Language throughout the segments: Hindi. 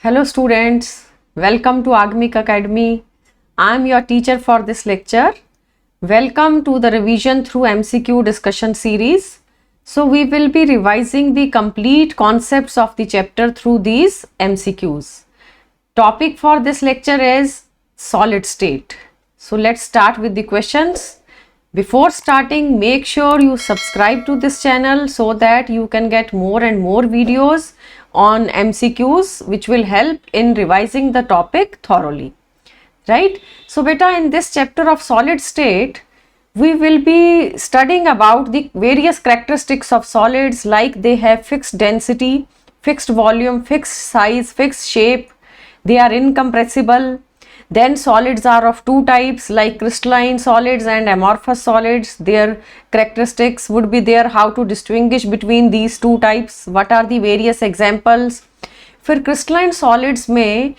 Hello students, welcome to Agmic Academy. I am your teacher for this lecture. Welcome to the revision through MCQ discussion series. So we will be revising the complete concepts of the chapter through these MCQs. Topic for this lecture is solid state. So let's start with the questions. Before starting, make sure you subscribe to this channel so that you can get more and more videos on MCQs which will help in revising the topic thoroughly. Right? So beta, in this chapter of solid state, we will be studying about the various characteristics of solids, like they have fixed density, fixed volume, fixed size, fixed shape, they are incompressible. Then solids are of two types, like crystalline solids and amorphous solids. Their characteristics would be there, how to distinguish between these two types, what are the various examples. फिर crystalline solids में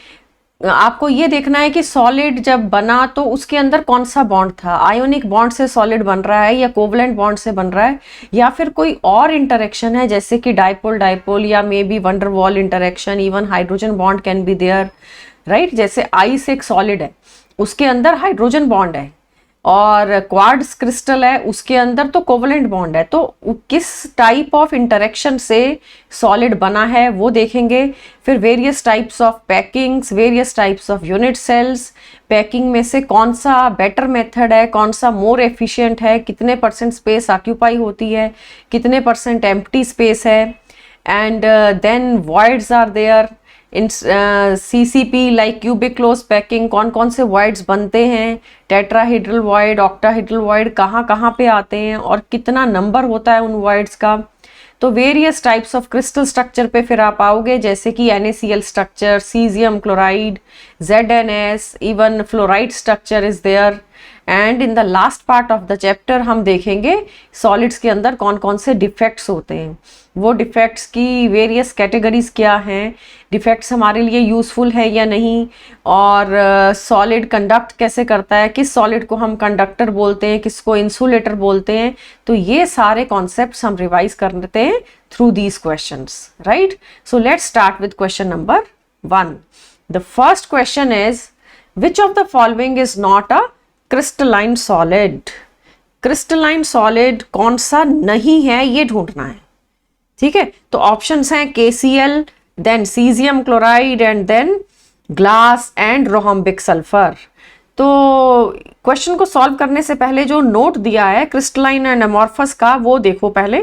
आपको ये देखना है कि सॉलिड जब बना तो उसके अंदर कौन सा बॉन्ड था, आयोनिक बॉन्ड से सॉलिड बन रहा है या कोवलेंट बॉन्ड से बन रहा है या फिर कोई और इंटरेक्शन है, जैसे कि डाइपोल डाइपोल या may be van der Waals interaction, even hydrogen bond can be there. Right, जैसे आइस एक सॉलिड है, उसके अंदर हाइड्रोजन बॉन्ड है, और क्वार्ट्ज क्रिस्टल है, उसके अंदर तो कोवलेंट बॉन्ड है. तो किस टाइप ऑफ इंटरेक्शन से सॉलिड बना है वो देखेंगे. फिर various types of packings, various types of unit cells, packing में से कौन सा बेटर मेथड है, कौन सा मोर एफिशिएंट है, कितने परसेंट स्पेस ऑक्यूपाई होती है, कितने परसेंट एम्प्टी स्पेस है. And then voids are there in CCP like cubic close packing, कौन कौन से वॉइड्स बनते हैं, टेट्राहेड्रल वॉइड, ऑक्टाहेड्रल वॉइड कहाँ कहाँ पे आते हैं और कितना नंबर होता है उन वॉइड्स का. तो various types of crystal structure पे फिर आप आओगे, जैसे कि NaCl structure, caesium chloride, ZnS, even fluoride structure is there. And in the last part of the chapter हम देखेंगे सॉलिड्स के अंदर कौन कौन से डिफेक्ट्स होते हैं, वो डिफेक्ट्स की वेरियस कैटेगरीज क्या हैं, डिफेक्ट्स हमारे लिए यूज़फुल है या नहीं, और सॉलिड कंडक्ट कैसे करता है, किस सॉलिड को हम कंडक्टर बोलते हैं, किसको इंसुलेटर बोलते हैं. तो ये सारे कॉन्सेप्ट्स हम रिवाइज करते हैं through these questions. Right, so let's start with question number 1. The first question is, which of the following is not a crystalline solid. Crystalline solid कौन सा नहीं है ये ढूंढना है. ठीक है, तो ऑप्शंस हैं KCl, then caesium chloride and then glass and rhombic sulphur. तो क्वेश्चन को सॉल्व करने से पहले जो नोट दिया है क्रिस्टलाइन एंड अमॉर्फस का वो देखो पहले.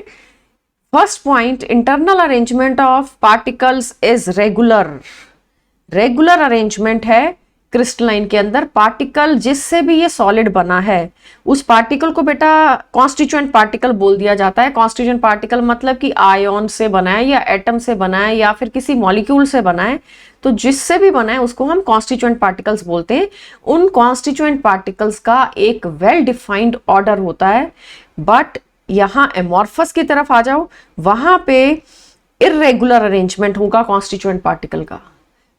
First point, internal arrangement of particles is regular. Regular arrangement है क्रिस्टलाइन के अंदर. पार्टिकल जिससे भी ये सॉलिड बना है उस पार्टिकल को बेटा कॉन्स्टिट्यूएंट पार्टिकल बोल दिया जाता है. कॉन्स्टिट्यूएंट पार्टिकल मतलब कि आयन से बना है या एटम से बना है या फिर किसी मॉलिक्यूल से बना है, तो जिससे भी बना है उसको हम कॉन्स्टिट्यूएंट पार्टिकल्स बोलते हैं. उन कॉन्स्टिट्यूएंट पार्टिकल्स का एक वेल डिफाइंड ऑर्डर होता है. बट यहाँ एमॉर्फस की तरफ आ जाओ, वहां पे इर्रेगुलर अरेंजमेंट होगा कॉन्स्टिट्यूएंट पार्टिकल का,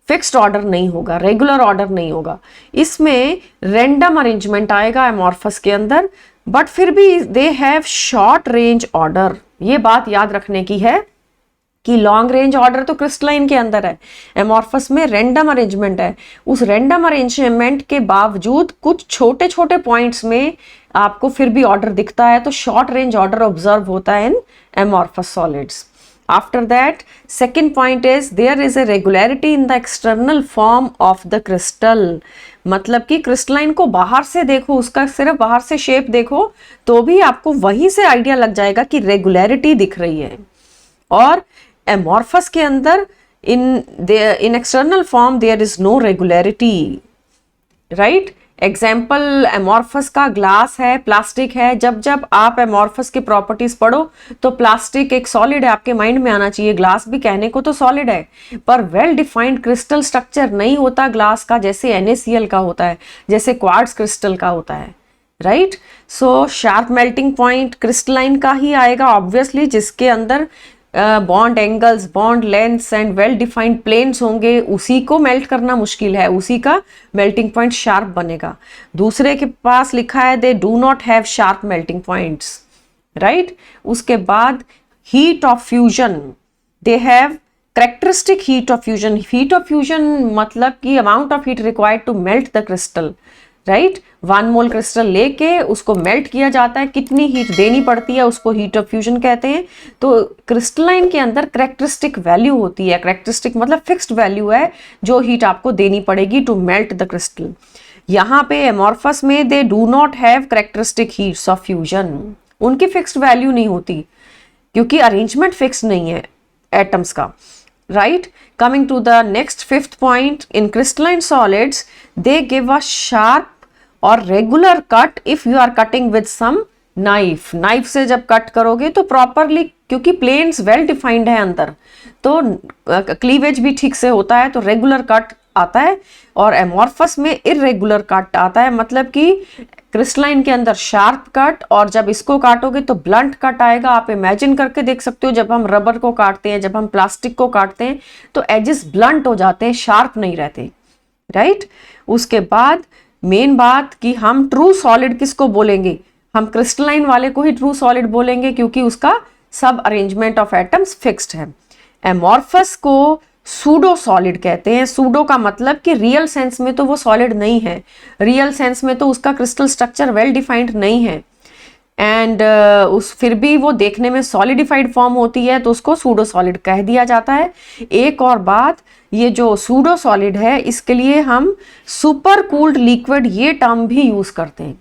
फिक्स्ड ऑर्डर नहीं होगा, रेगुलर ऑर्डर नहीं होगा. इसमें रैंडम अरेंजमेंट आएगा एमॉर्फस के अंदर, बट फिर भी they have short range order. ये बात याद रखने की है कि लॉन्ग रेंज ऑर्डर तो क्रिस्टलाइन के अंदर है, एमॉर्फस में रैंडम अरेंजमेंट है. उस रैंडम अरेंजमेंट के बावजूद कुछ छोटे छोटे पॉइंट्स में आपको फिर भी ऑर्डर दिखता है, तो शॉर्ट रेंज ऑर्डर ऑब्जर्व होता है in amorphous solids. After that, second point is there is a regularity in the external form of the crystal. मतलब कि क्रिस्टलाइन को बाहर से देखो, उसका सिर्फ बाहर से शेप देखो तो भी आपको वहीं से आइडिया लग जाएगा कि रेगुलरिटी दिख रही है. और एमॉर्फस के अंदर in external form there is no regularity. Right, example amorphous का ग्लास है, प्लास्टिक है. जब जब आप एमॉर्फस की प्रॉपर्टीज पढ़ो तो प्लास्टिक एक सॉलिड है, आपके माइंड में आना चाहिए. ग्लास भी कहने को तो सॉलिड है, पर वेल डिफाइंड क्रिस्टल स्ट्रक्चर नहीं होता ग्लास का, जैसे NaCl का होता है, जैसे क्वार्ट्ज क्रिस्टल का होता है. Right, so sharp melting point crystalline का ही आएगा ऑब्वियसली, जिसके अंदर bond angles, bond lengths and well defined planes होंगे. उसी को मेल्ट करना मुश्किल है, उसी का मेल्टिंग पॉइंट शार्प बनेगा. दूसरे के पास लिखा है they do not have sharp melting points. Right, उसके बाद heat of fusion, they have characteristic heat of fusion मतलब कि amount of heat required to melt the crystal, right. 1 mole crystal लेके उसको मेल्ट किया जाता है, कितनी हीट देनी पड़ती है उसको हीट ऑफ फ्यूजन कहते हैं। तो क्रिस्टलाइन के अंदर करेक्टरिस्टिक वैल्यू होती है, करेक्टरिस्टिक मतलब फिक्स्ड वैल्यू है जो हीट आपको देनी पड़ेगी टू मेल्ट द क्रिस्टल। यहाँ पे एमॉर्फस में दे do not have characteristic heats of fusion, उनकी फिक्स्ड वैल्यू नहीं होती क्योंकि अरेंजमेंट फिक्स नहीं है एटम्स का, right? Coming to the next 5th point, in crystalline solids they give a sharp or regular cut if you are cutting with some knife से जब कट करोगे तो प्रॉपरली, क्योंकि प्लेन्स वेल डिफाइंड है अंदर, तो क्लीवेज भी ठीक से होता है, तो रेगुलर कट आता है। और एमॉर्फस में इरेगुलर कट आता है, मतलब कि क्रिस्टलाइन के अंदर शार्प कट, और जब इसको काटोगे तो ब्लंट कट आएगा। आप इमेजिन करके देख सकते हो, जब हम रबर को काटते हैं, जब हम प्लास्टिक को काटते हैं तो एजेस ब्लंट हो जाते हैं, शार्प नहीं रहते, राइट। उसके बाद मेन बात कि हम ट्रू सॉलिड किसको बोलेंगे, हम क्रिस्टलाइन वाले को ही ट्रू सॉलिड बोलेंगे क्योंकि उसका सब अरेंजमेंट ऑफ एटम्स फिक्स्ड है। एमॉर्फस को सूडो सॉलिड कहते हैं। सूडो का मतलब कि रियल सेंस में तो वो सॉलिड नहीं है, रियल सेंस में तो उसका क्रिस्टल स्ट्रक्चर वेल डिफाइंड नहीं है, एंड फिर भी वो देखने में सॉलिडिफाइड फॉर्म होती है तो उसको सूडो सॉलिड कह दिया जाता है। एक और बात, ये जो सूडो सॉलिड है इसके लिए हम सुपर कूल्ड लिक्विड ये टर्म भी यूज करते हैं।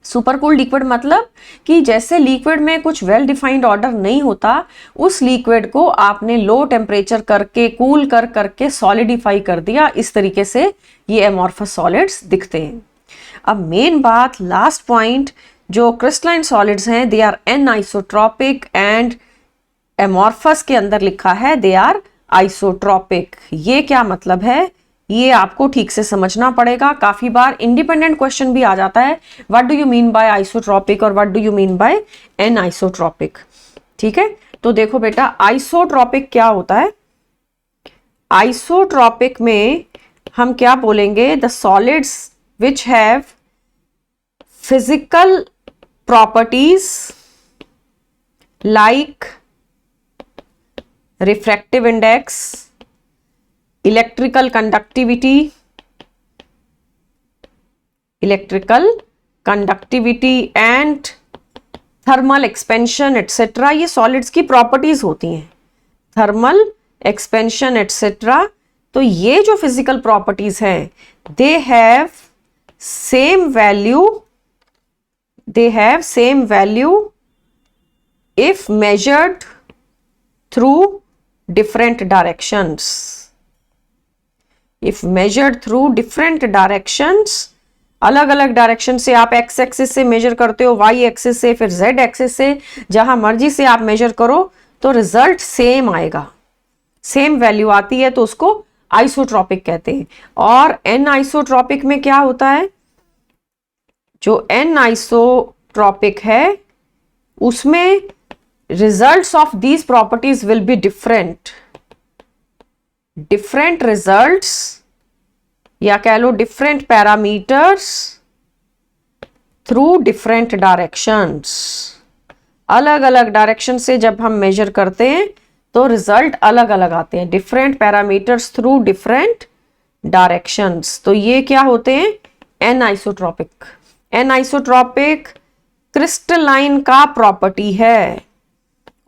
सुपर कूल्ड लिक्विड मतलब कि जैसे लिक्विड में कुछ वेल डिफाइंड ऑर्डर नहीं होता, उस लिक्विड को आपने लो टेम्परेचर करके कूल करके सॉलिडिफाई कर दिया, इस तरीके से ये एमॉर्फस सॉलिड्स दिखते हैं। अब मेन बात, लास्ट पॉइंट, जो क्रिस्टलाइन सॉलिड्स हैं दे आर एनआइसोट्रॉपिक एंड एमॉर्फस के अंदर लिखा है दे आर आइसोट्रॉपिक। ये क्या मतलब है, ये आपको ठीक से समझना पड़ेगा। काफी बार इंडिपेंडेंट क्वेश्चन भी आ जाता है, what do you mean by isotropic और what do you mean by anisotropic, ठीक है। तो देखो बेटा, आइसोट्रॉपिक क्या होता है। आइसोट्रॉपिक में हम क्या बोलेंगे, the solids which have physical properties like refractive index, electrical conductivity and thermal expansion etcetera, ये सॉलिड्स की प्रॉपर्टीज होती हैं, थर्मल एक्सपेंशन एटसेट्रा। तो ये जो फिजिकल प्रॉपर्टीज हैं they have same value if measured through different directions. If measured through different directions, अलग अलग डायरेक्शन से आप एक्स एक्सिस से मेजर करते हो, वाई एक्सिस से, फिर जेड एक्सिस से, जहां मर्जी से आप मेजर करो तो रिजल्ट सेम आएगा, सेम वैल्यू आती है, तो उसको आइसोट्रॉपिक कहते हैं। और एन आइसोट्रॉपिक में क्या होता है, जो एन आइसोट्रॉपिक है उसमें results of these properties will be different results, या कह लो different parameters through different directions. अलग अलग डायरेक्शन से जब हम मेजर करते हैं तो रिजल्ट अलग अलग आते हैं, different parameters through different directions. तो ये क्या होते हैं, an isotropic. An isotropic crystalline का प्रॉपर्टी है,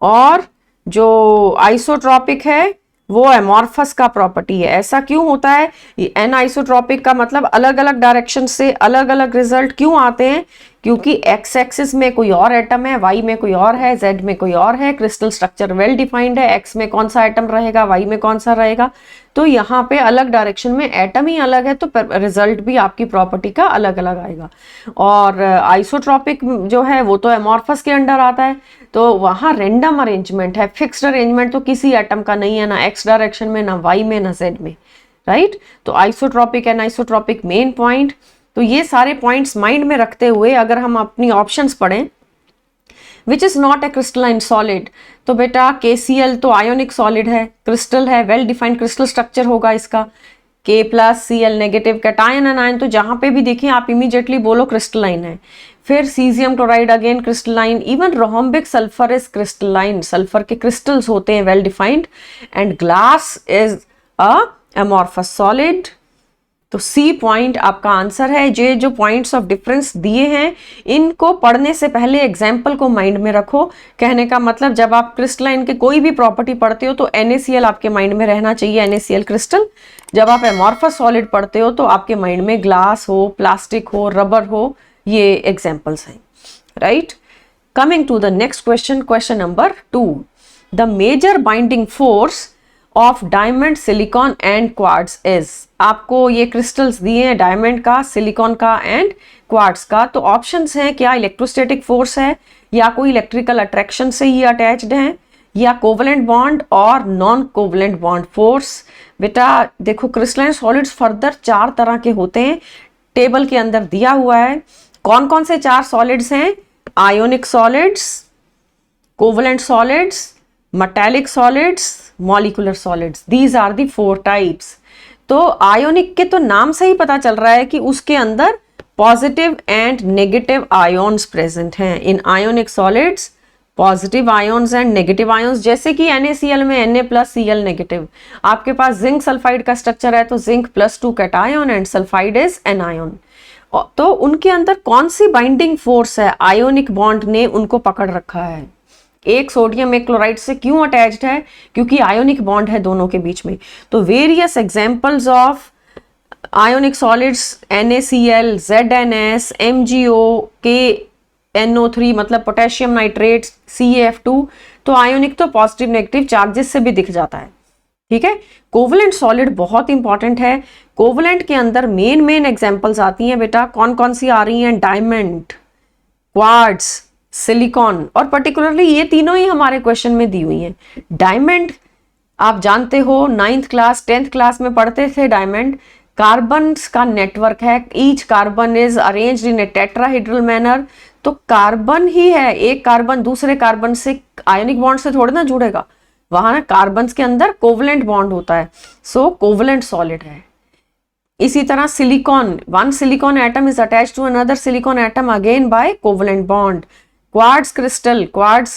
और जो आइसोट्रॉपिक है वो एमॉर्फस का प्रॉपर्टी है। ऐसा क्यों होता है, एन आइसोट्रॉपिक का मतलब अलग अलग डायरेक्शन से अलग अलग रिजल्ट क्यों आते हैं, क्योंकि एक्स एक्सिस में कोई और एटम है, वाई में कोई और है, जेड में कोई और है, क्रिस्टल स्ट्रक्चर वेल डिफाइंड है, एक्स में कौन सा एटम रहेगा, वाई में कौन सा रहेगा, तो यहाँ पे अलग डायरेक्शन में एटम ही अलग है, तो रिजल्ट भी आपकी प्रॉपर्टी का अलग अलग आएगा। और आइसोट्रॉपिक जो है वो तो एमॉर्फस के अंडर आता है, तो वहाँ रेंडम अरेंजमेंट है, फिक्स्ड अरेंजमेंट तो किसी एटम का नहीं है, ना एक्स डायरेक्शन में, ना वाई में, ना जेड में, राइट। तो isotropic and isotropic main point. तो ये सारे पॉइंट्स माइंड में रखते हुए अगर हम अपनी ऑप्शंस पढ़ें, which is not a crystalline solid, तो बेटा KCl तो आयोनिक सॉलिड है, क्रिस्टल है, वेल डिफाइंड क्रिस्टल स्ट्रक्चर होगा इसका। K plus Cl negative, cation anion तो जहां पे भी देखें आप इमीडिएटली बोलो क्रिस्टलाइन है। फिर caesium chloride again crystalline, even rhombic sulphur is crystalline, sulphur के क्रिस्टल्स होते हैं well defined, and glass is a amorphous solid. तो सी पॉइंट आपका आंसर है। ये जो पॉइंट्स ऑफ डिफरेंस दिए हैं इनको पढ़ने से पहले एग्जाम्पल को माइंड में रखो। कहने का मतलब जब आप क्रिस्टलाइन के कोई भी प्रॉपर्टी पढ़ते हो तो NaCl आपके माइंड में रहना चाहिए, NaCl क्रिस्टल। जब आप एमॉर्फस सॉलिड पढ़ते हो तो आपके माइंड में ग्लास हो, प्लास्टिक हो, रबर हो, ये एग्जाम्पल्स हैं, right. Coming to the next question, question number 2, the major binding force of diamond, silicon and quartz is. आपको ये क्रिस्टल्स दिए हैं डायमंड का, सिलिकॉन का एंड क्वार्ट्ज का, तो ऑप्शंस हैं क्या इलेक्ट्रोस्टैटिक फोर्स है, या कोई इलेक्ट्रिकल अट्रैक्शन से ही अटैच्ड हैं, या कोवलेंट बॉन्ड और नॉन कोवलेंट बॉन्ड फोर्स। बेटा देखो क्रिस्टलाइन सॉलिड्स फर्दर 4 तरह के होते हैं, टेबल के अंदर दिया हुआ है। कौन कौन से 4 सॉलिड्स हैं? Ionic solids, covalent solids, metallic solids, molecular solids, these are the 4 types. तो आयोनिक के तो नाम से ही पता चल रहा है कि उसके अंदर positive and negative ions present हैं। In ionic solids positive ions and negative ions, जैसे कि NaCl में Na+Cl नेगेटिव। आपके पास जिंक सल्फाइड का स्ट्रक्चर है तो zinc +2 cation and sulphide is anion. तो उनके अंदर कौन सी बाइंडिंग फोर्स है? आयोनिक बॉन्ड ने उनको पकड़ रखा है। एक सोडियम एक क्लोराइड से क्यों अटैच्ड है? क्योंकि आयोनिक बॉन्ड है दोनों के बीच में। तो various examples of ionic solids NaCl, ZnS, MgO, KNO3 मतलब पोटेशियम नाइट्रेट, CaF2। तो आयोनिक तो पॉजिटिव नेगेटिव चार्जेस से भी दिख जाता है, ठीक है। कोवलेंट सॉलिड बहुत इंपॉर्टेंट है। कोवलेंट के अंदर मेन एग्जांपल्स आती हैं बेटा, कौन कौन सी आ रही हैं? डायमंड, क्वार्ट्ज, सिलिकॉन, और पर्टिकुलरली ये तीनों ही हमारे क्वेश्चन में दी हुई हैं। डायमंड आप जानते हो 9th क्लास 10th क्लास में पढ़ते थे। डायमंड कार्बन का नेटवर्क है, each carbon is arranged in A tetrahedral manner. तो कार्बन ही है, एक कार्बन दूसरे कार्बन से आयनिक बॉन्ड से थोड़ी ना जुड़ेगा, वहां ना कार्बन के अंदर कोवलेंट बॉन्ड होता है, सो कोवलेंट सॉलिड है। इसी तरह silicon, one silicon atom is attached to another silicon atom again by covalent bond. Quartz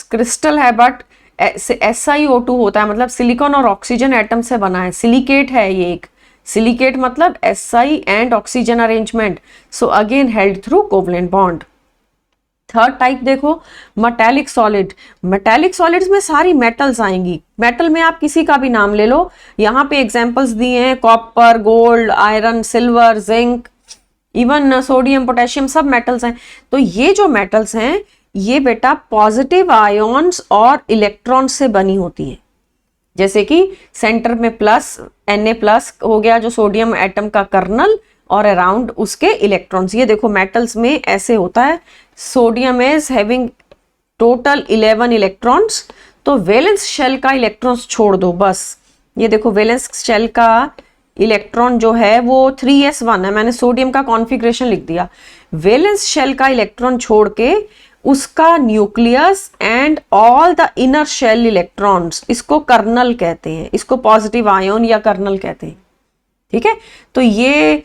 crystal है बट SiO2 होता है, मतलब सिलिकॉन और ऑक्सीजन एटम से बना है। सिलिकेट है ये एक, सिलिकेट मतलब Si and oxygen arrangement, so again held through covalent bond. Third type देखो मेटालिक सॉलिड। मेटालिक सॉलिड्स में सारी मेटल्स आएंगी। मेटल में आप किसी का भी नाम ले लो, यहाँ पे एग्जांपल्स दिए हैं, copper, gold, iron, silver, zinc, even sodium, potassium, सब मेटल्स हैं। तो ये जो मेटल्स हैं ये बेटा पॉजिटिव आयोन्स और इलेक्ट्रॉन से बनी होती है। जैसे कि सेंटर में प्लस Na+ हो गया जो सोडियम एटम का कर्नल, और अराउंड उसके इलेक्ट्रॉन्स। ये देखो मेटल्स में ऐसे होता है, sodium is having total 11 electrons. तो वैलेंस शेल का इलेक्ट्रॉन्स छोड़ दो बस। ये देखो वैलेंस शेल का इलेक्ट्रॉन जो है वो 3s1 है, मैंने सोडियम का कॉन्फ़िगरेशन लिख दिया। वैलेंस शेल का इलेक्ट्रॉन छोड़ के उसका nucleus and all the inner shell electrons, इसको कर्नल कहते हैं, इसको पॉजिटिव आयोन या कर्नल कहते हैं, ठीक है। तो ये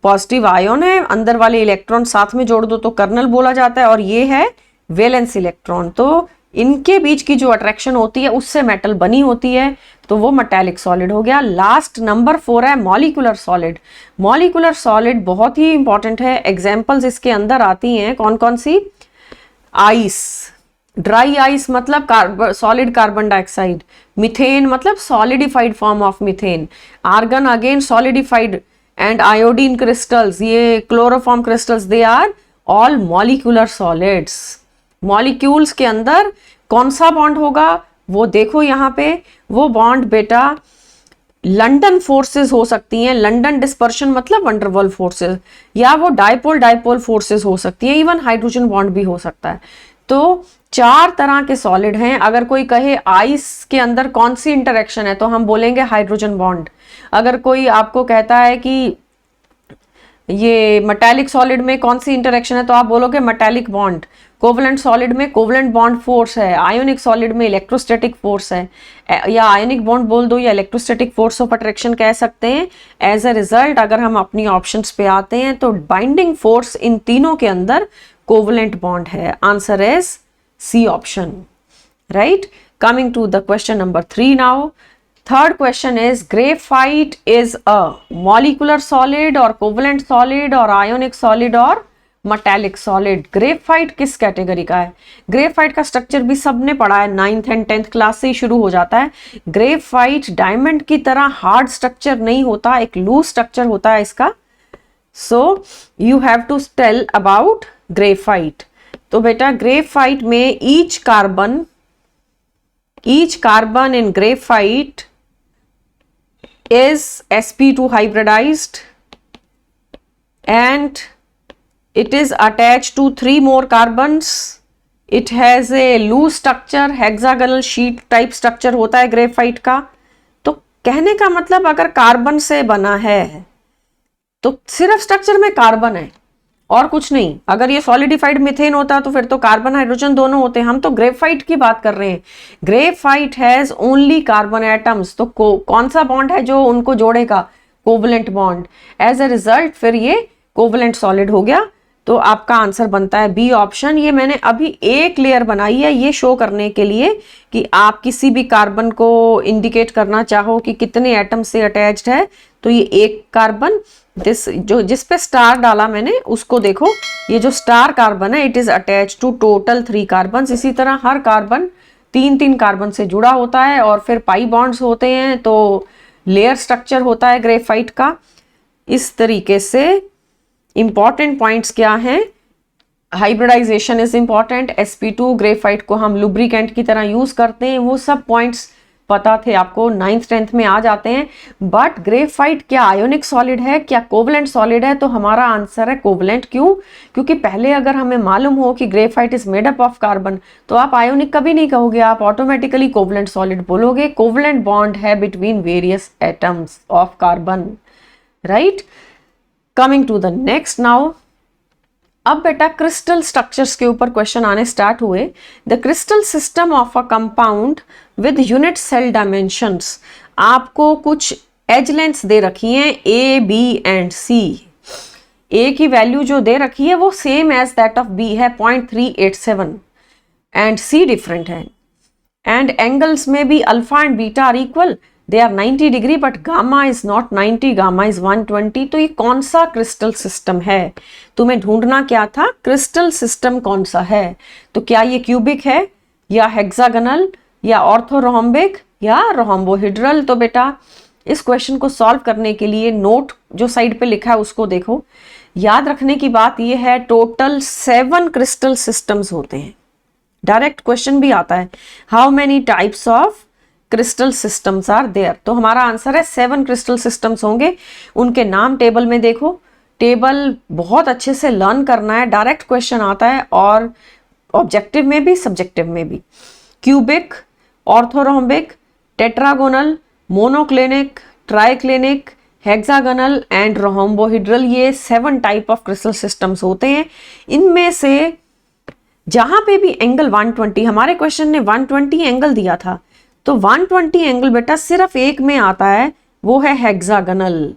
पॉजिटिव आयोन है, अंदर वाले इलेक्ट्रॉन साथ में जोड़ दो तो कर्नल बोला जाता है, और ये है वैलेंस इलेक्ट्रॉन। तो इनके बीच की जो अट्रैक्शन होती है उससे मेटल बनी होती है, तो वो मेटालिक सॉलिड हो गया। लास्ट नंबर 4 है मॉलिक्यूलर सॉलिड। मॉलिक्यूलर सॉलिड बहुत ही इंपॉर्टेंट है। एग्जांपल्स इसके अंदर आती हैं कौन कौन सी? आइस, ड्राई आइस मतलब सॉलिड कार्बन डाइऑक्साइड, मीथेन मतलब solidified form of methane, argon again solidified, and iodine crystals, ये chloroform crystals, they are all molecular solids. Molecules के अंदर कौन सा बॉन्ड होगा वो देखो यहाँ पे, वो बॉन्ड बेटा लंडन फोर्सेस हो सकती हैं, लंडन डिस्पर्शन मतलब वंडरवॉल फोर्सेस, या वो डाइपोल फोर्सेस हो सकती हैं, इवन हाइड्रोजन बॉन्ड भी हो सकता है। तो 4 तरह के सॉलिड हैं। अगर कोई कहे आइस के अंदर कौन सी इंटरेक्शन है तो हम बोलेंगे हाइड्रोजन बॉन्ड। अगर कोई आपको कहता है कि ये मेटालिक सॉलिड में कौन सी इंटरेक्शन है तो आप बोलोगे मेटालिक बॉन्ड। कोवलेंट सॉलिड में कोवलेंट बॉन्ड फोर्स है, आयोनिक सॉलिड में इलेक्ट्रोस्टैटिक फोर्स है, या आयोनिक बॉन्ड बोल दो या इलेक्ट्रोस्टैटिक फोर्स ऑफ अट्रैक्शन कह सकते हैं। एज अ रिजल्ट अगर हम अपनी ऑप्शंस पे आते हैं तो बाइंडिंग फोर्स इन तीनों के अंदर कोवलेंट बॉन्ड है। Answer is C option, right. Coming to the question number 3 now. Third question is graphite is a molecular solid or covalent solid or ionic solid or metallic solid। Graphite किस कैटेगरी का है? ग्रेफाइट का स्ट्रक्चर भी सबने पढ़ा है, 9th एंड 10th क्लास से ही शुरू हो जाता है। ग्रेफाइट डायमंड की तरह हार्ड स्ट्रक्चर नहीं होता, एक लूज स्ट्रक्चर होता है इसका। So you have to tell about graphite. तो बेटा ग्रेफाइट में each carbon in graphite is sp2 hybridized and it is attached to 3 more carbons। it has a loose structure, hexagonal sheet type structure होता है ग्रेफाइट का। तो कहने का मतलब अगर कार्बन से बना है तो सिर्फ स्ट्रक्चर में कार्बन है और कुछ नहीं। अगर ये सॉलिडिफाइड मीथेन होता तो फिर तो कार्बन हाइड्रोजन दोनों होते। हम तो ग्रेफाइट की बात कर रहे हैं। Graphite has only carbon atoms. तो कौन सा बॉन्ड है जो उनको जोड़ेगा? Covalent bond. As a result फिर ये कोवलेंट सॉलिड हो गया। तो आपका आंसर बनता है बी ऑप्शन। ये मैंने अभी एक लेयर बनाई है ये शो करने के लिए कि आप किसी भी कार्बन को इंडिकेट करना चाहो कि कितने एटम से अटैच्ड है। तो ये एक कार्बन, जिस पे स्टार डाला मैंने उसको देखो, ये जो स्टार कार्बन है it is attach to total 3 carbon. इसी तरह हर कार्बन 3 कार्बन से जुड़ा होता है और फिर पाई बॉन्ड्स होते हैं। तो लेयर स्ट्रक्चर होता है ग्रेफाइट का। इस तरीके से इंपॉर्टेंट पॉइंट्स क्या हैं? Hybridisation is important. sp2 graphite को हम लुब्रिकेंट की तरह यूज करते हैं। वो सब पॉइंट्स पता थे आपको, 9th 10th में आ जाते हैं। बट ग्रेफाइट क्या आयोनिक सॉलिड है, क्या कोवलेंट सॉलिड है? तो हमारा आंसर है कोवलेंट। क्यों? क्योंकि पहले अगर हमें मालूम हो कि graphite is made up of carbon तो आप आयोनिक कभी नहीं कहोगे, आप ऑटोमेटिकली कोवलेंट सॉलिड बोलोगे। कोवलेंट बॉन्ड है between various atoms of carbon, right. Coming to the next now. अब बेटा क्रिस्टल स्ट्रक्चर्स के ऊपर क्वेश्चन आने स्टार्ट हुए। The crystal system of a compound with unit cell dimensions. आपको कुछ एज लेंथ्स दे रखी हैं ए, बी एंड सी। ए की वैल्यू जो दे रखी है वो same as that of B है 0.387 एंड सी डिफरेंट है। एंड एंगल्स में भी alpha and beta are equal, they are 90 degree but gamma is not 90, gamma is 120। तो ये कौन सा क्रिस्टल सिस्टम है? तुम्हें ढूंढना क्या था? क्रिस्टल सिस्टम कौन सा है? तो क्या ये क्यूबिक है या हेक्सागोनल या ऑर्थोरोम्बिक या रोम्बोहेड्रल? तो बेटा इस क्वेश्चन को सॉल्व करने के लिए नोट जो साइड पे लिखा है उसको देखो। याद रखने की बात यह है टोटल 7 क्रिस्टल सिस्टम्स होते हैं। डायरेक्ट क्वेश्चन भी आता है how many types of crystal systems are there. तो हमारा आंसर है 7 क्रिस्टल सिस्टम्स होंगे। उनके नाम टेबल में देखो। टेबल बहुत अच्छे से लर्न करना है, डायरेक्ट क्वेश्चन आता है और ऑब्जेक्टिव में भी सब्जेक्टिव में भी। Cubic, orthorhombic, tetragonal, monoclinic, triclinic, hexagonal and rhombohedral, ये 7 टाइप ऑफ क्रिस्टल सिस्टम्स होते हैं। इनमें से जहां पे भी एंगल 120, हमारे क्वेश्चन ने 120 एंगल दिया था, तो 120 एंगल बेटा सिर्फ एक में आता है, वो है हेक्सागोनल।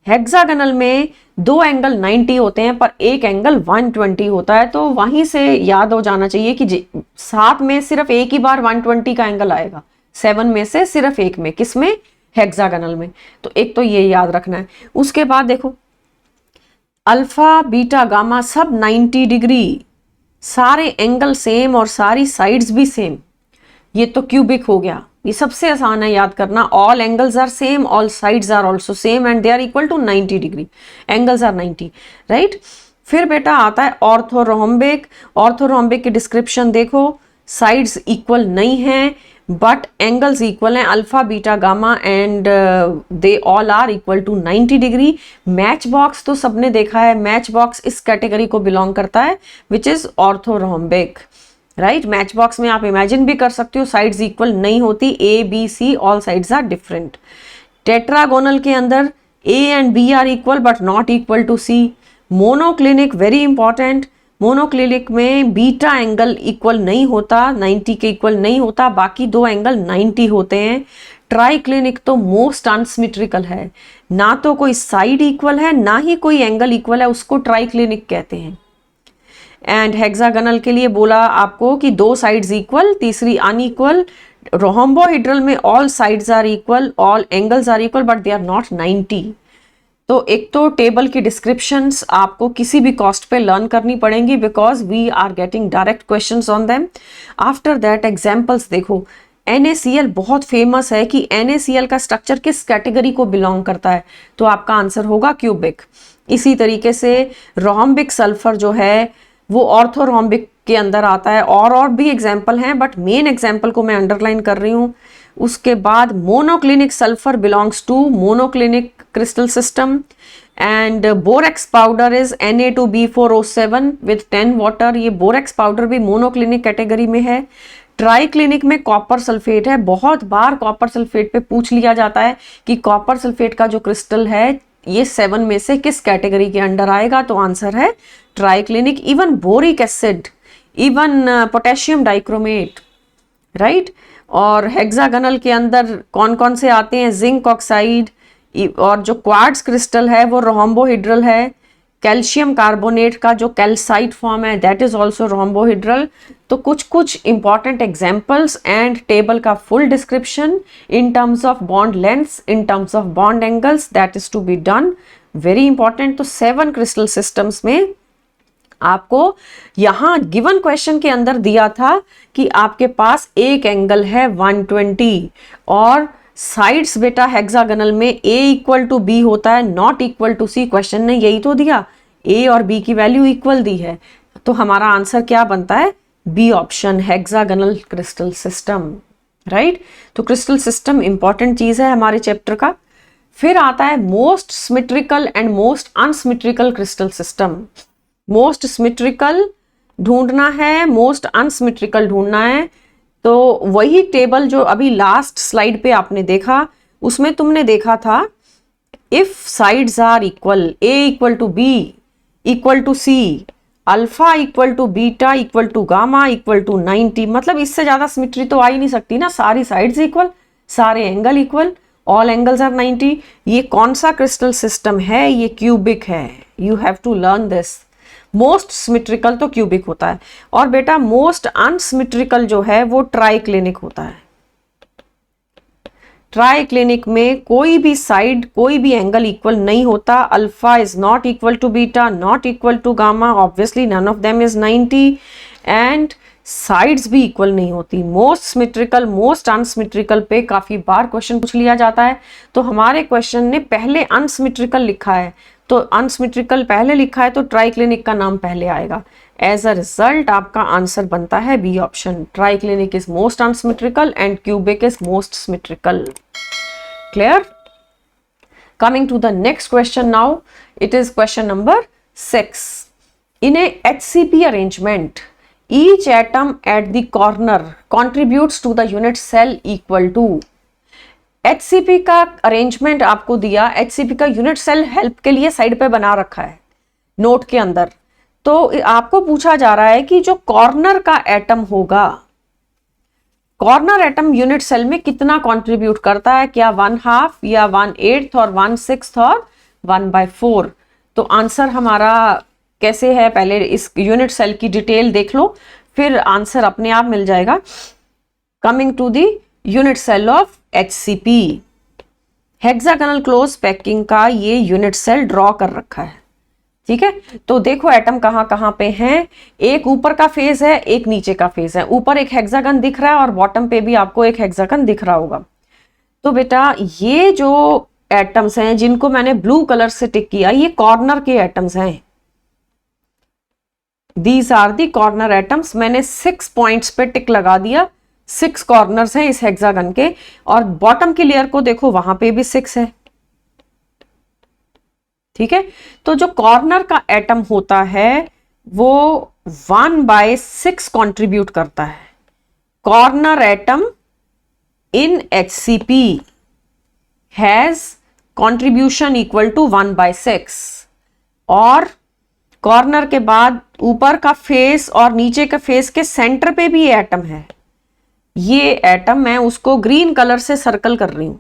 हेक्सागोनल में 2 एंगल 90 होते हैं पर एक एंगल 120 होता है। तो वहीं से याद हो जाना चाहिए कि 7 में सिर्फ एक ही बार 120 का एंगल आएगा, 7 में से सिर्फ एक में। किसमें? हेक्सागोनल में। तो एक तो ये याद रखना है। उसके बाद देखो अल्फा, बीटा, गामा सब 90 डिग्री, सारे एंगल सेम और सारी साइड्स भी सेम। ये तो क्यूबिक हो गया, ये सबसे आसान है याद करना। All angles are same, all sides are also same and they are equal to 90 degree. Angles are 90, right. फिर बेटा आता है ऑर्थोरोम्बिक। ऑर्थोरोम्बिक की डिस्क्रिप्शन देखो, साइड्स इक्वल नहीं है बट एंगल्स इक्वल हैं, alpha, beta, gamma and they all are equal to 90 degree. Match box तो सबने देखा है, मैच बॉक्स इस कैटेगरी को बिलोंग करता है which is orthorhombic, right. Match box में आप इमेजिन भी कर सकते हो साइड्स इक्वल नहीं होती, A B C all sides are different. Tetragonal के अंदर A and B are equal but not equal to C. Monoclinic very important, monoclinic में बीटा एंगल इक्वल नहीं होता, 90 के इक्वल नहीं होता, बाकी दो एंगल 90 होते हैं। ट्राइक्लिनिक तो मोस्ट अनसिमेट्रिकल है, ना तो कोई साइड इक्वल है ना ही कोई एंगल इक्वल है, उसको ट्राइक्लिनिक कहते हैं। एंड हेक्सागोनल के लिए बोला आपको कि दो साइड्स इक्वल, तीसरी अनइक्वल। रोम्बोहेड्रल में all sides are equal, all angles are equal, but they are not 90। तो एक तो टेबल की डिस्क्रिप्शंस आपको किसी भी कॉस्ट पे लर्न करनी पड़ेंगी, because we are getting direct questions on them. After that examples देखो। NaCl बहुत फेमस है कि NaCl का स्ट्रक्चर किस कैटेगरी को बिलोंग करता है, तो आपका आंसर होगा क्यूबिक। इसी तरीके से रोम्बिक सल्फर जो है वो ऑर्थोरोम्बिक के अंदर आता है। और भी एग्जाम्पल हैं, बट मेन एग्जाम्पल को मैं अंडरलाइन कर रही हूँ। उसके बाद monoclinic sulphur belongs to monoclinic crystal system, and borax powder is Na2B4O7 with 10 water. ये बोरेक्स पाउडर भी मोनोक्लिनिक कैटेगरी में है। ट्राइक्लिनिक में कॉपर सल्फेट है। बहुत बार कॉपर सल्फेट पे पूछ लिया जाता है कि कॉपर सल्फेट का जो क्रिस्टल है ये 7 में से किस कैटेगरी के अंडर आएगा, तो आंसर है triclinic. Even boric acid, even potassium dichromate, right. और हेक्सागोनल के अंदर कौन कौन से आते हैं, जिंक ऑक्साइड, और जो क्वार्ट्ज क्रिस्टल है वो रोम्बोहेड्रल है। कैल्शियम कार्बोनेट का जो कैल्साइट फॉर्म है दैट इज ऑल्सो रोम्बोहेड्रल। तो कुछ इंपॉर्टेंट एग्जाम्पल्स एंड टेबल का full description in terms of bond lengths, in terms of bond angles, that is to be done, very important. तो 7 क्रिस्टल सिस्टम्स में आपको यहां गिवन क्वेश्चन के अंदर दिया था कि आपके पास एक एंगल है 120 और साइड्स बेटा हेक्सागोनल में A इक्वल टू B होता है, नॉट इक्वल टू C। क्वेश्चन ने यही तो दिया, A और B की वैल्यू इक्वल दी है, तो हमारा आंसर क्या बनता है, B option, hexagonal crystal system, right. तो क्रिस्टल सिस्टम इंपॉर्टेंट चीज है हमारे चैप्टर का। फिर आता है most symmetrical and most unsymmetrical crystal system. Most symmetrical ढूंढना है, मोस्ट अनसिमेट्रिकल ढूंढना है। तो वही टेबल जो अभी लास्ट स्लाइड पे आपने देखा, उसमें तुमने देखा था if sides are equal, A equal to B equal to C, alpha equal to beta equal to gamma equal to 90, मतलब इससे ज्यादा सिमेट्री तो आ ही नहीं सकती ना। सारी साइड्स इक्वल, सारे angle equal, all angles are 90। ये कौन सा क्रिस्टल सिस्टम है, ये क्यूबिक है। You have to learn this. Most symmetrical तो क्यूबिक होता है, और बेटा मोस्ट अनसिमेट्रिकल जो है वो ट्राइक्लिनिक होता है। ट्राइक्लिनिक में कोई भी साइड, कोई भी एंगल इक्वल नहीं होता। Alpha is not equal to beta, not equal to gamma, obviously none of them is 90, and sides भी इक्वल नहीं होती। मोस्ट सिमेट्रिकल, मोस्ट अनसिमेट्रिकल पे काफी बार क्वेश्चन पूछ लिया जाता है, तो हमारे क्वेश्चन ने पहले अनसिमेट्रिकल लिखा है, तो अनसिमेट्रिकल पहले लिखा है तो ट्राइक्लिनिक का नाम पहले आएगा। एज अ रिजल्ट आपका आंसर बनता है B option, triclinic is most unsymmetrical and cubic is most symmetrical. Clear? Coming to the next question now, it is question number 6। In a HCP arrangement, each atom at the corner contributes to the unit cell equal to। HCP का अरेंजमेंट आपको दिया, HCP का यूनिट सेल हेल्प के लिए साइड पे बना रखा है नोट के अंदर। तो आपको पूछा जा रहा है कि जो कॉर्नर का एटम होगा, कॉर्नर एटम यूनिट सेल में कितना कंट्रीब्यूट करता है, क्या 1/2 या 1/8 और 1/6 और 1/4। तो आंसर हमारा कैसे है, पहले इस यूनिट सेल की डिटेल देख लो, फिर आंसर अपने आप मिल जाएगा। Coming to the unit cell of HCP, hexagonal close packing का ये यूनिट सेल ड्रॉ कर रखा है, ठीक है। तो देखो एटम कहाँ कहाँ पे हैं, एक ऊपर का फेज है, एक नीचे का फेज है। ऊपर एक हेक्सागन दिख रहा है और बॉटम पे भी आपको एक हेक्सागन दिख रहा होगा। तो बेटा ये जो एटम्स हैं जिनको मैंने ब्लू कलर से टिक किया, ये कॉर्नर के एटम्स हैं। These are the corner atoms. मैंने 6 पॉइंट्स पे टिक लगा दिया, 6 कॉर्नर्स हैं इस हेक्सागन के, और बॉटम की लेयर को देखो वहां पे भी 6 है, ठीक है। तो जो कॉर्नर का एटम होता है वो 1/6 कंट्रीब्यूट करता है। Corner atom in HCP has contribution equal to 1/6, और कॉर्नर के बाद ऊपर का फेस और नीचे का फेस के सेंटर पे भी ये एटम है। ये एटम मैं उसको ग्रीन कलर से सर्कल कर रही हूं।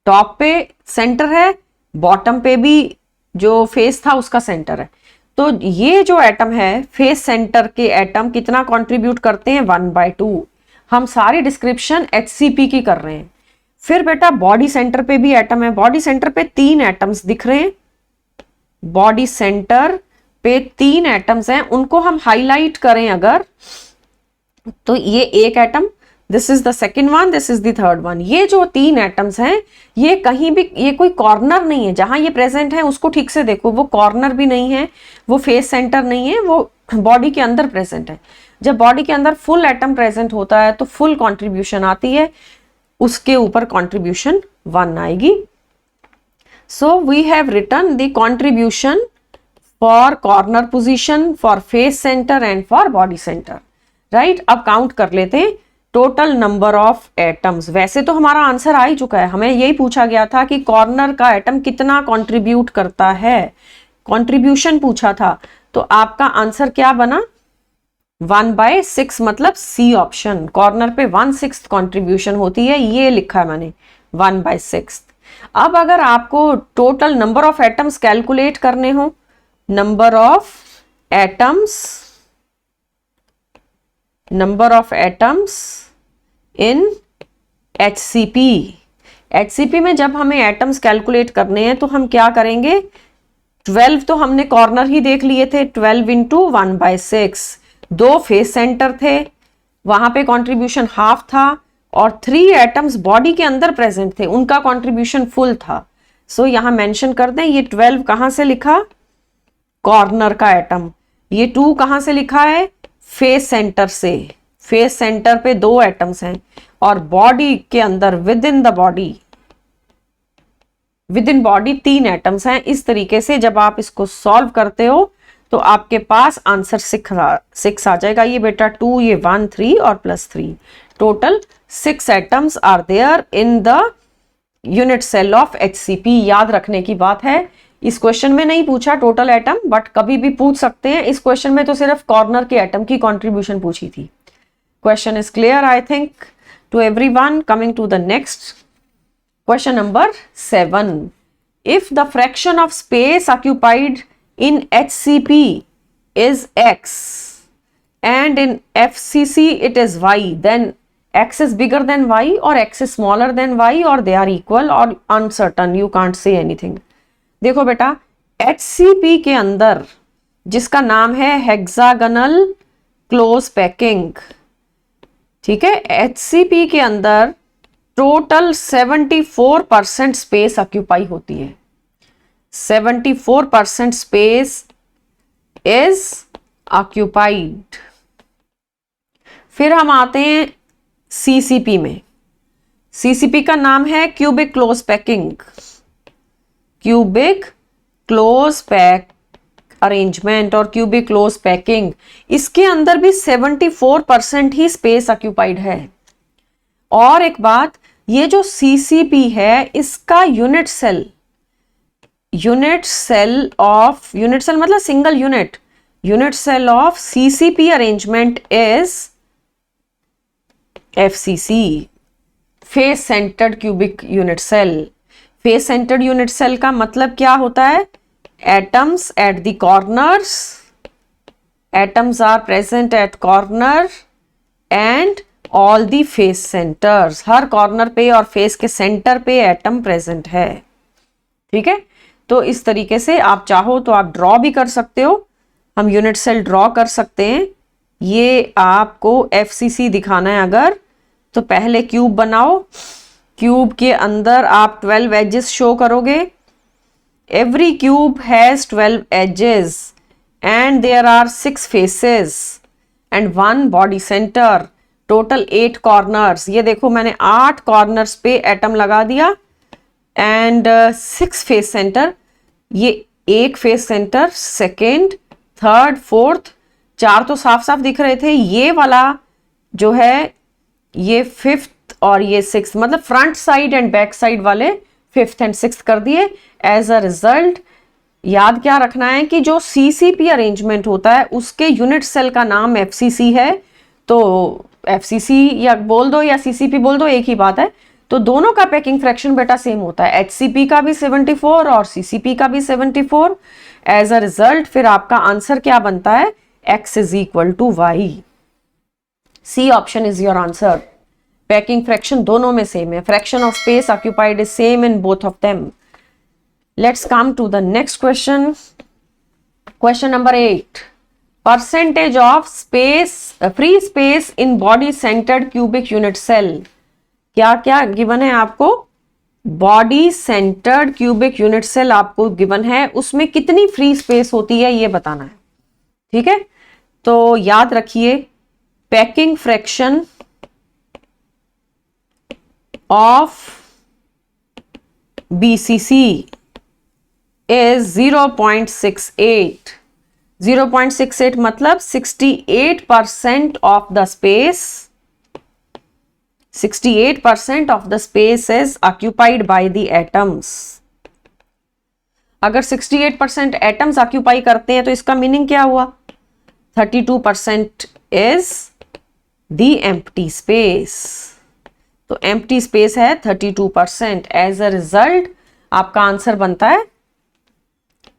टॉप पे सेंटर है, बॉटम पे भी जो फेस था उसका सेंटर है। तो ये जो एटम है, फेस सेंटर के एटम कितना कंट्रीब्यूट करते हैं, 1/2। हम सारी डिस्क्रिप्शन HCP की कर रहे हैं। फिर बेटा बॉडी सेंटर पे भी एटम है। बॉडी सेंटर पे 3 एटम्स दिख रहे हैं। बॉडी सेंटर पे 3 एटम्स हैं, उनको हम हाईलाइट करें अगर, तो ये एक atom, this is the second one, this is the third one. ये जो 3 एटम्स हैं, ये कहीं भी, ये कोई कॉर्नर नहीं है जहां ये प्रेजेंट है उसको ठीक से देखो, वो कॉर्नर भी नहीं है, वो फेस सेंटर नहीं है, वो बॉडी के अंदर प्रेजेंट है। जब बॉडी के अंदर फुल एटम प्रेजेंट होता है तो फुल कंट्रीब्यूशन आती है, उसके ऊपर कंट्रीब्यूशन 1 आएगी। So we have written the contribution for corner position, for face centre and for body centre, right. अब काउंट कर लेते हैं टोटल नंबर ऑफ एटम्स। वैसे तो हमारा आंसर आ ही चुका है, हमें यही पूछा गया था कि कॉर्नर का एटम कितना कंट्रीब्यूट करता है, कंट्रीब्यूशन पूछा था। तो आपका आंसर क्या बना, 1/6, मतलब सी ऑप्शन। कॉर्नर पे 1/6 कंट्रीब्यूशन होती है, ये लिखा है मैंने 1/6। अब अगर आपको total number of atoms calculate करने हो, number of atoms in HCP। HCP में जब हमें एटम्स कैलकुलेट करने हैं तो हम क्या करेंगे, 12 तो हमने कॉर्नर ही देख लिए थे, 12 इंटू 1/6। 2 फेस सेंटर थे, वहां पे कंट्रीब्यूशन हाफ था, और 3 एटम्स बॉडी के अंदर प्रेजेंट थे, उनका कंट्रीब्यूशन फुल था। सो यहां मेंशन कर दें, ये 12 कहां से लिखा, कॉर्नर का एटम। ये 2 कहां से लिखा है, फेस सेंटर से। फेस सेंटर पे 2 एटम्स हैं, और बॉडी के अंदर विद इन बॉडी 3 एटम्स हैं। इस तरीके से जब आप इसको सॉल्व करते हो तो आपके पास आंसर 6 आ जाएगा। ये बेटा 2, ये 1, 3 और +3, total 6 atoms are there in the unit cell of HCP। याद रखने की बात है, इस क्वेश्चन में नहीं पूछा टोटल एटम, बट कभी भी पूछ सकते हैं। इस क्वेश्चन में तो सिर्फ कॉर्नर के एटम की कंट्रीब्यूशन पूछी थी। Question is clear I think to everyone. Coming to the next question number 7। If the fraction of space occupied in HCP is X and in FCC it is Y, then X is bigger than Y or X is smaller than Y or they are equal or uncertain, you can't say anything। देखो बेटा, HCP के अंदर जिसका नाम है हेक्सागोनल क्लोज पैकिंग, ठीक है, HCP के अंदर टोटल 74% स्पेस ऑक्यूपाई होती है। 74% स्पेस इज ऑक्यूपाइड। फिर हम आते हैं CCP में। CCP का नाम है cubic close packing, cubic close pack arrangement और क्यूबिक क्लोज पैकिंग। इसके अंदर भी 74% ही स्पेस ऑक्यूपाइड है। और एक बात, ये जो CCP है इसका यूनिट सेल मतलब single unit cell of CCP arrangement is FCC, face centred cubic unit cell. Face centred unit cell का मतलब क्या होता है, atoms at the corners, atoms are present at corner and all the face centres. हर कॉर्नर पे और फेस के सेंटर पे एटम प्रेजेंट है, ठीक है। तो इस तरीके से आप चाहो तो आप ड्रॉ भी कर सकते हो, हम यूनिट सेल ड्रॉ कर सकते हैं। ये आपको FCC दिखाना है अगर, तो पहले क्यूब बनाओ, क्यूब के अंदर आप 12 एजेस शो करोगे। Every cube has 12 edges and there are 6 faces and 1 body centre, total 8 corners. ये देखो मैंने 8 कॉर्नर्स पे एटम लगा दिया एंड 6 फेस सेंटर। ये एक face centre, second, third, fourth, 4 तो साफ साफ दिख रहे थे। ये वाला जो है ये 5th और ये 6th, मतलब front side and back side वाले 5th एंड 6th कर दिए। एज अ रिजल्ट याद क्या रखना है कि जो सीसीपी अरेंजमेंट होता है उसके यूनिट सेल का नाम एफसीसी है। तो एफसीसी या बोल दो या सीसीपी बोल दो, एक ही बात है। तो दोनों का पैकिंग फ्रैक्शन बेटा सेम होता है, एचसीपी का भी 74 और सीसीपी का भी 74। एज अ रिजल्ट फिर आपका आंसर क्या बनता है, x is equal to y. C option is your answer. Packing fraction दोनों में सेम है, fraction of space occupied is same in both of them. Let's come to the next question. Question number 8, percentage of space free space in body centred cubic unit cell. क्या क्या गिवन है आपको, body centred cubic unit cell आपको गिवन है, उसमें कितनी फ्री स्पेस होती है ये बताना है। ठीक है, तो याद रखिए packing fraction of BCC is 0.68। 0.68 मतलब 68% of the space, 68% of the space is occupied by the atoms। अगर 68% एटम्स ऑक्यूपाई करते हैं तो इसका मीनिंग क्या हुआ, 32% इज द एम्प्टी स्पेस। तो एम्प्टी स्पेस है 32%। एज अ रिजल्ट आपका आंसर बनता है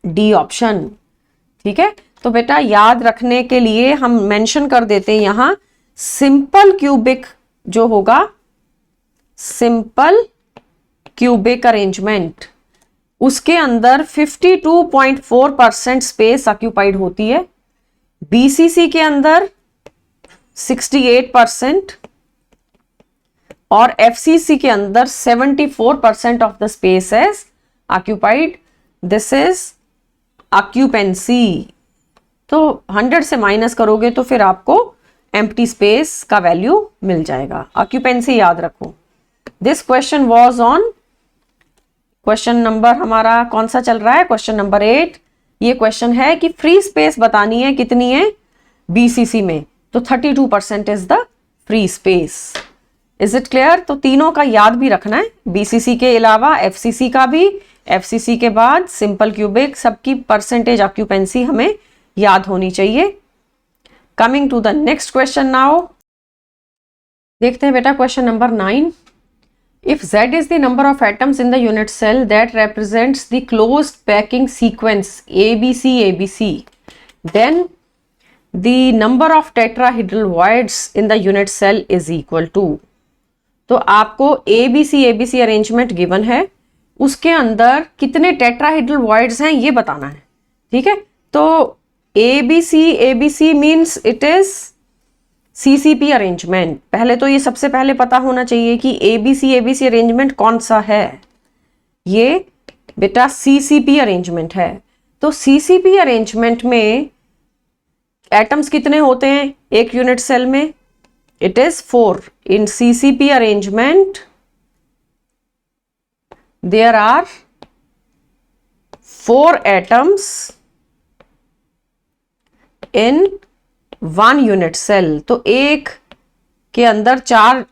डी ऑप्शन। ठीक है, तो बेटा याद रखने के लिए हम मेंशन कर देते हैं यहां सिंपल क्यूबिक जो होगा, सिंपल क्यूबिक अरेंजमेंट, उसके अंदर 52.4% स्पेस ऑक्यूपाइड होती है। बीसीसी के अंदर 68% और एफसीसी के अंदर 74% of the space is occupied. This is occupancy. तो 100 से माइनस करोगे तो फिर आपको एम्प्टी स्पेस का वैल्यू मिल जाएगा। ऑक्यूपेंसी याद रखो। This question was on, question number हमारा कौन सा चल रहा है, क्वेश्चन नंबर 8। ये क्वेश्चन है कि फ्री स्पेस बतानी है, कितनी है बीसीसी में, तो 32% is the free space. Is it clear? तो तीनों का याद भी रखना है, बीसीसी के अलावा एफसीसी का भी, एफसीसी के बाद सिंपल क्यूबिक, सबकी परसेंटेज ऑक्यूपेंसी हमें याद होनी चाहिए। Coming to the next question now, देखते हैं बेटा question number 9। If Z is the number of atoms in the unit cell that represents the closed packing sequence ABC, then the number of tetrahedral voids in the unit cell is equal to। तो आपको ABC अरेंजमेंट गिवन है, उसके अंदर कितने टेट्राहेड्रल वॉइड्स हैं ये बताना है। ठीक है, तो ABC means it is CCP arrangement. पहले तो ये सबसे पहले पता होना चाहिए कि ABC अरेंजमेंट कौन सा है। ये बेटा सीसीपी अरेंजमेंट है। तो सीसीपी अरेंजमेंट में एटम्स कितने होते हैं एक यूनिट सेल में, it is 4। In CCP arrangement there are 4 atoms in 1 unit cell. तो एक के अंदर 4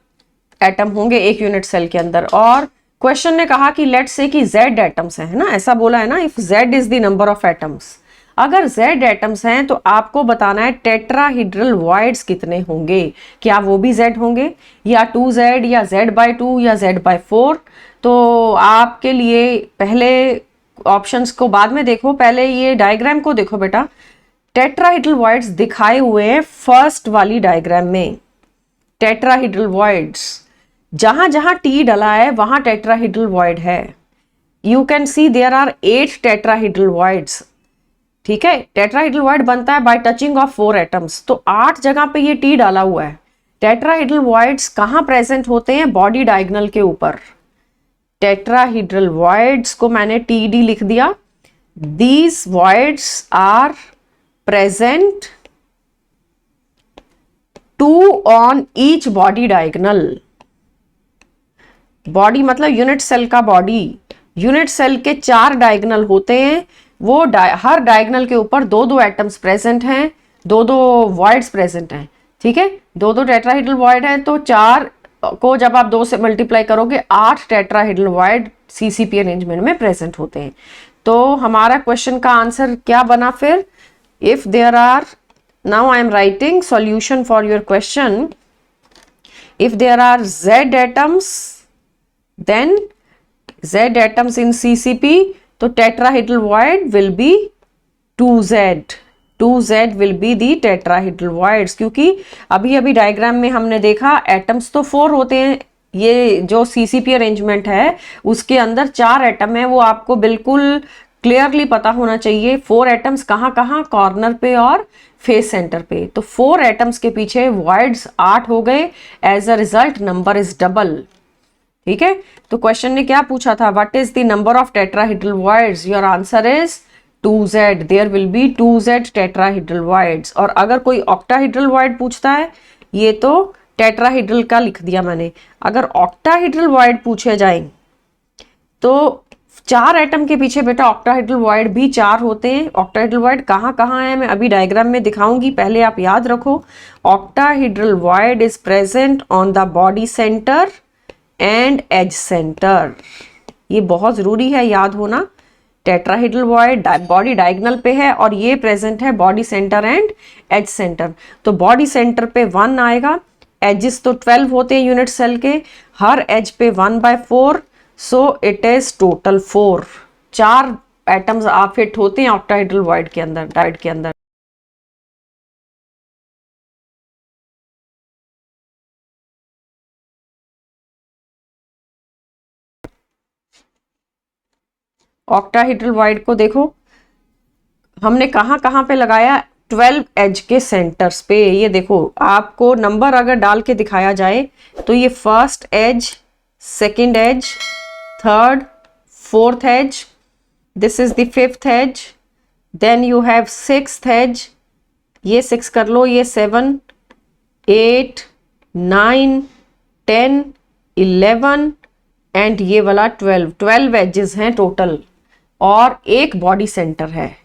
एटम होंगे एक यूनिट सेल के अंदर। और क्वेश्चन ने कहा कि लेट्स से कि Z एटम्स हैं, है ना, ऐसा बोला है ना, if Z is the number of atoms. अगर Z एटम्स हैं तो आपको बताना है टेट्राहीड्रल वॉइड्स कितने होंगे, क्या वो भी Z होंगे या 2Z या Z/2 या Z/4। तो आपके लिए पहले ऑप्शंस को बाद में देखो, पहले ये डायग्राम को देखो बेटा। टेट्राहीड्रल वॉइड्स दिखाए हुए हैं फर्स्ट वाली डायग्राम में। टेट्राहीड्रल वॉइड्स जहां जहां T डला है वहां टेट्राहीड्रल वॉइड है। You can see there are 8 tetrahedral voids. ठीक है, टेट्राहीड्रल वॉइड बनता है बाय टचिंग ऑफ 4 एटम्स। तो 8 जगह पे ये T डाला हुआ है। टेट्राहीड्रल वॉइड्स कहां प्रेजेंट होते हैं, बॉडी डायगोनल के ऊपर। टेट्राहीड्रल वॉइड्स को मैंने TD लिख दिया। These voids are present 2 on each body diagonal। Body मतलब यूनिट सेल का बॉडी। यूनिट सेल के 4 डायगोनल होते हैं, वो हर डायगोनल के ऊपर 2-2 एटम्स प्रेजेंट हैं, 2-2 वॉइड्स प्रेजेंट हैं। ठीक है, 2-2 टेट्राहीड्रल वॉइड है, तो 4 को जब आप 2 से मल्टीप्लाई करोगे 8 टेट्राहीड्रल वॉइड सीसीपी अरेंजमेंट में प्रेजेंट होते हैं। तो हमारा क्वेश्चन का आंसर क्या बना फिर? If there are, now I am writing solution for your question. If there are Z atoms, then Z atoms in CCP, तो tetrahedral void will be 2Z. 2Z will be the tetrahedral voids. क्योंकि अभी अभी डायग्राम में हमने देखा एटम्स तो 4 होते हैं. ये जो CCP अरेंजमेंट है उसके अंदर 4 एटम है, वो आपको बिल्कुल क्लियरली पता होना चाहिए. 4 एटम्स कहाँ कहाँ? कॉर्नर पे और फेस सेंटर पे. तो 4 एटम्स के पीछे वॉइड्स 8 हो गए. As a result number is double. ठीक है, तो क्वेश्चन ने क्या पूछा था? What is the number of tetrahedral voids? Your answer is 2Z. There will be 2Z tetrahedral voids. और अगर कोई ऑक्टाहेड्रल वॉइड पूछता है, ये तो टेट्राहेड्रल का लिख दिया मैंने. अगर ऑक्टाहेड्रल वॉइड पूछे जाए तो 4 एटम के पीछे बेटा ऑक्टाहेड्रल वॉइड भी 4 होते हैं. ऑक्टाहेड्रल वॉइड कहाँ कहाँ है मैं अभी डायग्राम में दिखाऊंगी, पहले आप याद रखो. Octahedral void is present on the body centre and edge centre. ये बहुत जरूरी है याद होना. टेट्राहेड्रल वॉइड बॉडी डायगोनल पे है और ये प्रेजेंट है body centre and edge centre. तो बॉडी सेंटर पे 1 आएगा. एजेस तो 12 होते हैं यूनिट सेल के, हर एज पे 1/4. So it is total 4. 4 atoms आप फिट होते हैं ऑक्टाहेड्रल वॉइड के अंदर, डायड के अंदर. ऑक्टाहेड्रल वॉइड को देखो हमने कहाँ कहाँ पे लगाया? 12 एज के सेंटर्स पे. ये देखो आपको नंबर अगर डाल के दिखाया जाए तो ये first edge, second edge, third, fourth edge, this is the fifth edge, then you have sixth edge, ये 6 कर लो, ये 7, 8, 9, 10, 11 एंड ये वाला 12 एजेस हैं टोटल. और एक बॉडी सेंटर है.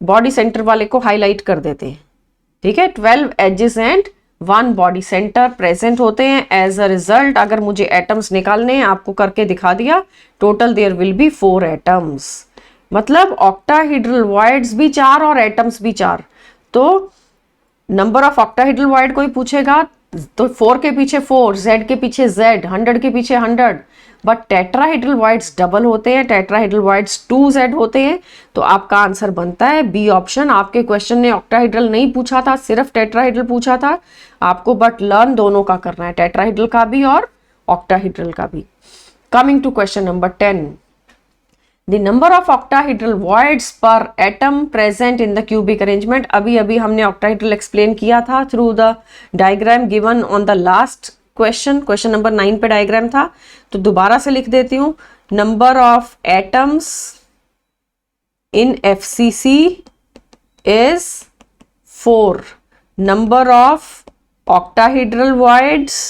बॉडी सेंटर वाले को हाईलाइट कर देते हैं. ठीक है, 12 edges and 1 body centre present होते हैं. एज अ रिजल्ट अगर मुझे एटम्स निकालने हैं, आपको करके दिखा दिया, total there will be 4 atoms. मतलब ऑक्टाहेड्रल वॉइड्स भी 4 और एटम्स भी 4. तो नंबर ऑफ ऑक्टाहेड्रल वॉइड कोई पूछेगा तो 4 के पीछे 4, Z के पीछे Z, 100 के पीछे 100. बट टेट्राहेड्रल वॉइड्स डबल होते हैं. टेट्राहेड्रल वॉइड्स 2Z होते हैं. तो आपका आंसर बनता है बी ऑप्शन. आपके क्वेश्चन ने ऑक्टाहेड्रल नहीं पूछा था, सिर्फ टेट्राहेड्रल पूछा था आपको, बट लर्न दोनों का करना है, टेट्राहेड्रल का भी और ऑक्टाहेड्रल का भी. Coming to question number 10. The number of octahedral voids per atom present in the cubic arrangement. अभी अभी हमने octahedral explain किया था through the diagram given on the last question. Question number 9 पे डायग्राम था, तो दोबारा से लिख देती हूँ. Number of atoms in FCC is 4. Number of octahedral voids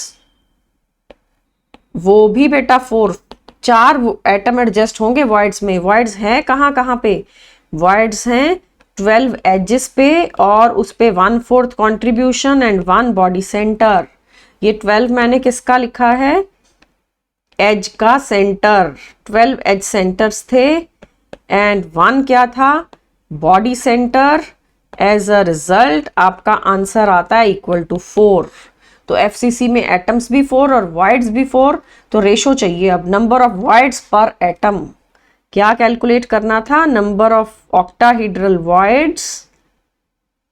वो भी बेटा 4. 4 एटम एडजस्ट होंगे वॉइड्स में. वॉइड्स हैं कहाँ कहाँ पे? वॉइड्स हैं 12 एजेस पे और उस पे 1/4 कॉन्ट्रीब्यूशन एंड 1 बॉडी सेंटर. ये 12 मैंने किसका लिखा है? एज का सेंटर. 12 एज सेंटर्स थे एंड 1 क्या था? Body centre. As a result आपका आंसर आता है इक्वल टू 4. तो FCC में एटम्स भी 4 और वॉइड्स भी 4. तो रेशो चाहिए अब. नंबर ऑफ वॉइड्स पर एटम क्या कैलकुलेट करना था? Number of octahedral voids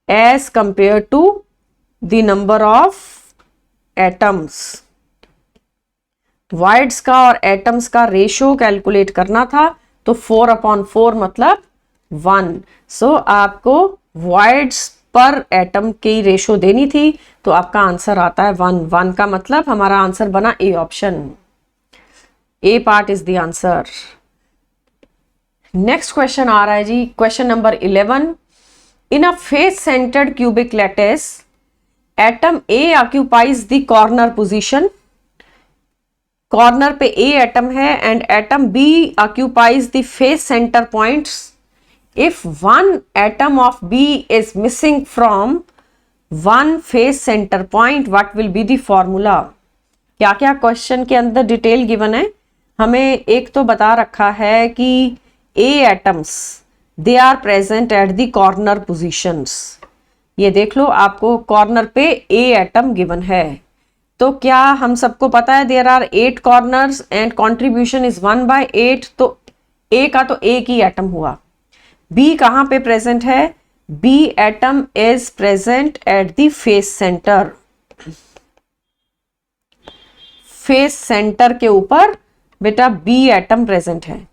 as compare to the number of atoms. Voids का और एटम्स का रेशो कैलकुलेट करना था. तो 4/4 मतलब 1. सो आपको वॉइड्स पर एटम की रेशो देनी थी, तो आपका आंसर आता है 1. 1 का मतलब हमारा आंसर बना A option. A part is the answer. Next question आ रहा है जी, question number 11. In a face centred cubic lattice, atom A occupies the corner position. Corner पे ए एटम है and atom B occupies the face centre points. If one atom of B is missing from one face center point, what will be the formula? क्या क्या क्वेश्चन के अंदर डिटेल गिवन है. हमें एक तो बता रखा है कि A atoms, they are present at the corner positions. ये देख लो, आपको कॉर्नर पे A एटम गिवन है। तो क्या हम सबको पता है there are 8 corners and contribution is 1/8, तो A का तो एक ही एटम हुआ। B कहाँ पे प्रेजेंट है? B atom is present at the face centre. Face centre के ऊपर बेटा B एटम प्रेजेंट है।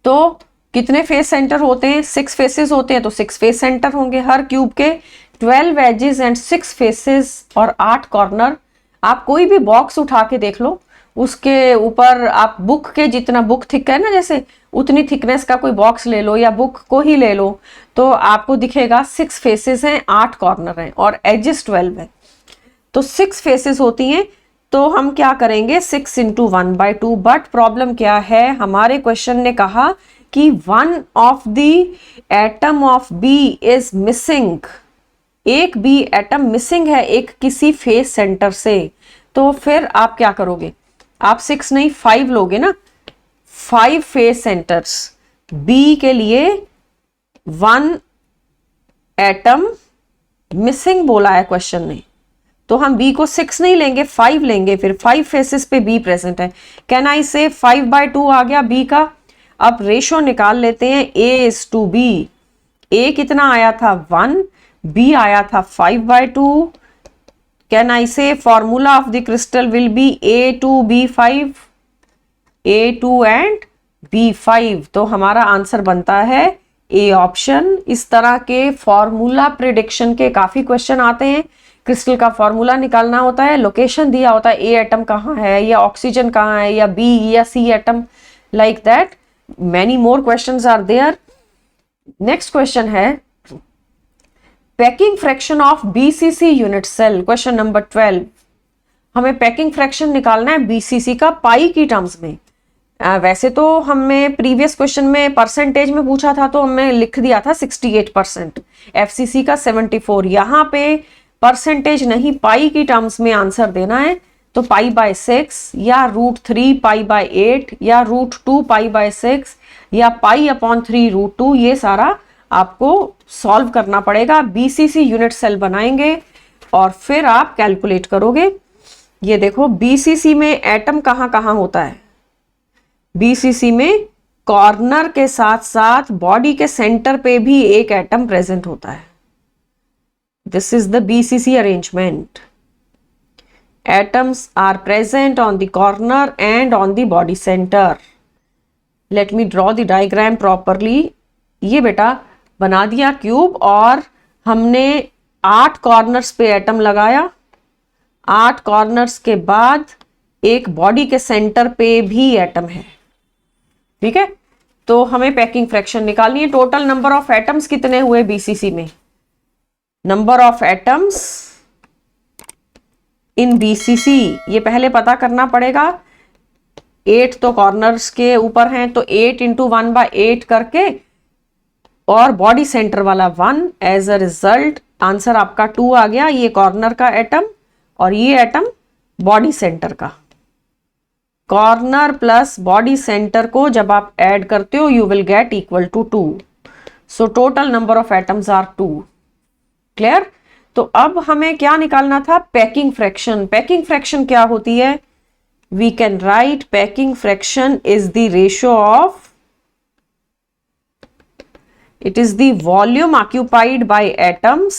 तो कितने फेस सेंटर होते हैं? 6 फेसेस होते हैं, तो 6 फेस सेंटर होंगे हर क्यूब के। 12 एजेस एंड 6 फेसेस और 8 कॉर्नर। आप कोई भी बॉक्स उठा के देख लो, उसके ऊपर आप बुक के जितना, बुक थिक है ना जैसे, उतनी थिकनेस का कोई बॉक्स ले लो या बुक को ही ले लो, तो आपको दिखेगा 6 फेसेस हैं, 8 कॉर्नर हैं और एजेस 12 है। तो 6 फेसेस होती हैं, तो हम क्या करेंगे 6 इंटू 1/2। बट प्रॉब्लम क्या है, हमारे क्वेश्चन ने कहा कि 1 of the atom of B is missing. एक बी एटम मिसिंग है एक किसी फेस सेंटर से। तो फिर आप क्या करोगे? आप 6 नहीं 5 लोगे ना। 5 फेस सेंटर्स, बी के लिए 1 एटम मिसिंग बोला है क्वेश्चन ने, तो हम B को 6 नहीं लेंगे 5 लेंगे। फिर 5 फेसेस पे B प्रेजेंट है। कैन आई से 5/2 आ गया B का। अब रेशो निकाल लेते हैं A:B। A कितना आया था 1, B आया था 5/2। कैन आई से formula of the crystal will be A2B5, A2 and B5। तो हमारा आंसर बनता है A ऑप्शन। इस तरह के फॉर्मूला प्रिडिक्शन के काफी क्वेश्चन आते हैं। क्रिस्टल का फॉर्मूला निकालना होता है, लोकेशन दिया होता है, ए एटम कहाँ है या ऑक्सीजन कहाँ है या बी या C atom, like that many more questions are there. Next question है packing fraction of BCC unit cell, question number 12। हमें पैकिंग फ्रैक्शन निकालना है बीसीसी का पाई की टर्म्स में। वैसे तो हमें प्रीवियस क्वेश्चन में परसेंटेज में पूछा था, तो हमने लिख दिया था 68%, एफसीसी का 74। यहाँ पे परसेंटेज नहीं, पाई की टर्म्स में आंसर देना है। तो π/6 या √3 π/8 या √2 π/6 या π/3 √2, ये सारा आपको सॉल्व करना पड़ेगा। बीसीसी यूनिट सेल बनाएंगे और फिर आप कैलकुलेट करोगे। ये देखो बीसीसी में एटम कहाँ कहाँ होता है। बीसीसी में कॉर्नर के साथ साथ बॉडी के सेंटर पे भी एक एटम प्रेजेंट होता है। This is the BCC arrangement. Atoms are present on the corner and on the body center. Let me draw the diagram properly. ये बेटा बना दिया क्यूब और हमने 8 कॉर्नर्स पे एटम लगाया। 8 कॉर्नर्स के बाद एक बॉडी के सेंटर पे भी एटम है। ठीक है, तो हमें पैकिंग फ्रैक्शन निकालनी है। टोटल नंबर ऑफ एटम्स कितने हुए बीसीसी में? Number of atoms in BCC ये पहले पता करना पड़ेगा। 8 तो कॉर्नर्स के ऊपर हैं, तो 8 इंटू 1/8 करके और बॉडी सेंटर वाला 1। एज अ रिजल्ट आंसर आपका 2 आ गया। ये कॉर्नर का एटम और ये एटम बॉडी सेंटर का। कॉर्नर प्लस बॉडी सेंटर को जब आप ऐड करते हो you will get equal to 2। So total number of atoms are 2। Clear? तो अब हमें क्या निकालना था? Packing fraction. पैकिंग फ्रैक्शन क्या होती है? We can write packing fraction is the ratio of, it is the volume occupied by atoms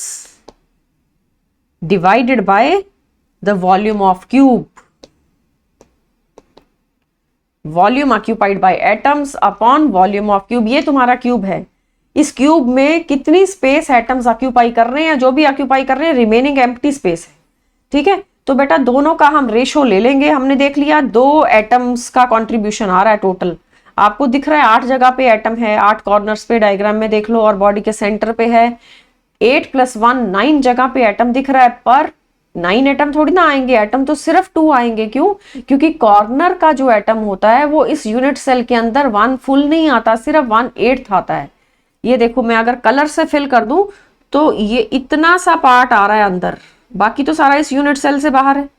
divided by the volume of cube. Volume occupied by atoms upon volume of cube. ये तुम्हारा क्यूब है। इस क्यूब में कितनी स्पेस एटम्स ऑक्यूपाई कर रहे हैं या जो भी ऑक्यूपाई कर रहे हैं, रिमेनिंग एम्प्टी स्पेस है। ठीक है, तो बेटा दोनों का हम रेशो ले लेंगे। हमने देख लिया 2 एटम्स का कंट्रीब्यूशन आ रहा है टोटल। आपको दिख रहा है 8 जगह पे एटम है, 8 कॉर्नर्स पे डायग्राम में देख लो, और बॉडी के सेंटर पे है 8 + 1 9 जगह पे एटम दिख रहा है। पर 9 एटम थोड़ी ना आएंगे, एटम तो सिर्फ 2 आएंगे। क्यों? क्योंकि कॉर्नर का जो एटम होता है वो इस यूनिट सेल के अंदर 1 फुल नहीं आता, सिर्फ 1/8 आता है। ये देखो, मैं अगर कलर से फिल कर दूं तो ये इतना सा पार्ट आ रहा है अंदर, बाकी तो सारा इस यूनिट सेल से बाहर है।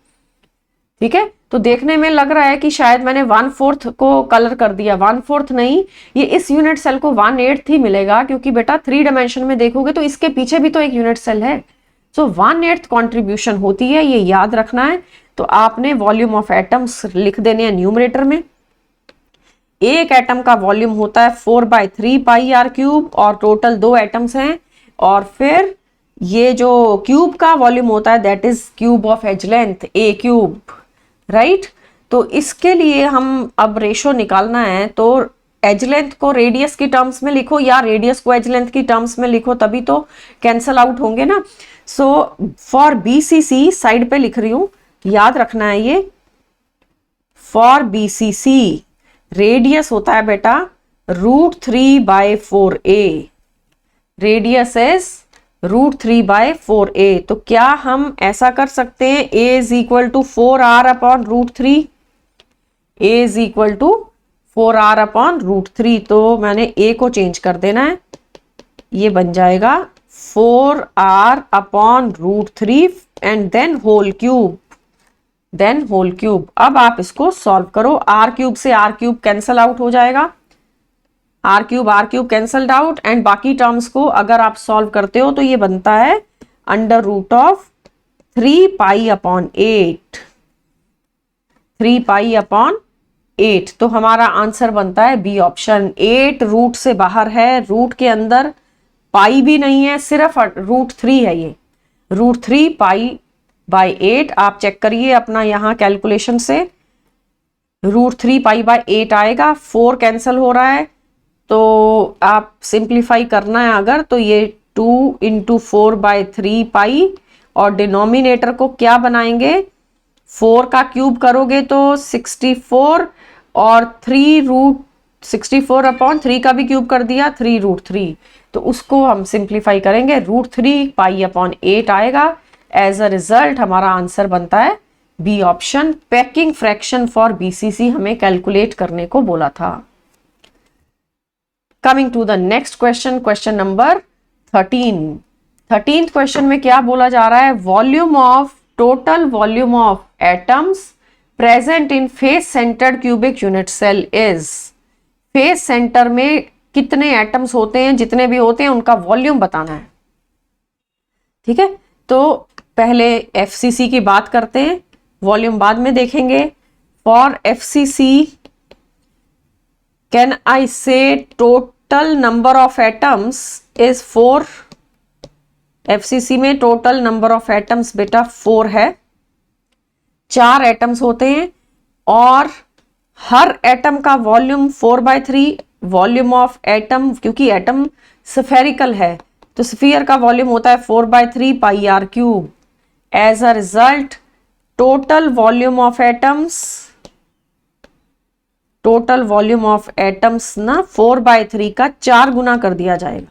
ठीक है, तो देखने में लग रहा है कि शायद मैंने 1/4 को कलर कर दिया, 1/4 नहीं, ये इस यूनिट सेल को 1/8 ही मिलेगा, क्योंकि बेटा 3 डायमेंशन में देखोगे तो इसके पीछे भी तो एक यूनिट सेल है। सो 1/8 कॉन्ट्रीब्यूशन होती है, ये याद रखना है। तो आपने वॉल्यूम ऑफ एटम्स लिख देने हैं न्यूमरेटर में। एक एटम का वॉल्यूम होता है 4/3 पाई आर क्यूब, और टोटल 2 एटम्स हैं, और फिर ये जो क्यूब का वॉल्यूम होता है that is cube of edge length, a cube, right. तो इसके लिए हम अब रेशो निकालना है, तो एज लेंथ को रेडियस की टर्म्स में लिखो या रेडियस को एज लेंथ की टर्म्स में लिखो, तभी तो कैंसल आउट होंगे ना। सो फॉर बीसीसी साइड पे लिख रही हूं, याद रखना है ये। फॉर बीसीसी रेडियस होता है बेटा √3/4a, रेडियस इज √3/4a। तो क्या हम ऐसा कर सकते हैं, a is equal to 4r/√3, a is equal to 4r/√3। तो मैंने a को चेंज कर देना है, ये बन जाएगा 4r/√3 and then whole cube, अब आप इसको सॉल्व करो। r³ से r³ कैंसल आउट हो जाएगा, r³ कैंसल्ड आउट, एंड बाकी टर्म्स को अगर आप सॉल्व करते हो तो ये बनता है √3π/8, 3π/8। तो हमारा आंसर बनता है बी ऑप्शन। 8 रूट से बाहर है, रूट के अंदर पाई भी नहीं है, सिर्फ √3 है, ये √3π/8। आप चेक करिए अपना यहाँ कैलकुलेशन से, √3π/8 आएगा, 4 कैंसल हो रहा है, तो आप सिंप्लीफाई करना है अगर, तो ये 2 × 4/3π, और डिनोमिनेटर को क्या बनाएंगे, 4 का क्यूब करोगे तो 64, और 64/3 का भी क्यूब कर दिया, 3√3, तो उसको हम सिंप्लीफाई करेंगे, √3π/8 आएगा। एज अ रिजल्ट हमारा आंसर बनता है B option. Packing fraction for BCC हमें कैलकुलेट करने को बोला था। Coming to the next question, question number 13th question में क्या बोला जा रहा है, total volume of atoms present in face centred cubic unit cell is. Face centre में कितने एटम्स होते हैं, जितने भी होते हैं उनका वॉल्यूम बताना है, ठीक है। तो पहले एफसीसी की बात करते हैं, वॉल्यूम बाद में देखेंगे। For FCC can I say total number of atoms is 4। FCC में टोटल नंबर ऑफ एटम्स बेटा 4 है, 4 एटम्स होते हैं, और हर एटम का वॉल्यूम 4/3। वॉल्यूम ऑफ एटम, क्योंकि एटम स्फेरिकल है तो स्फीयर का वॉल्यूम होता है 4/3 πr³। As a result total volume of atoms ना 4/3 का 4 गुना कर दिया जाएगा।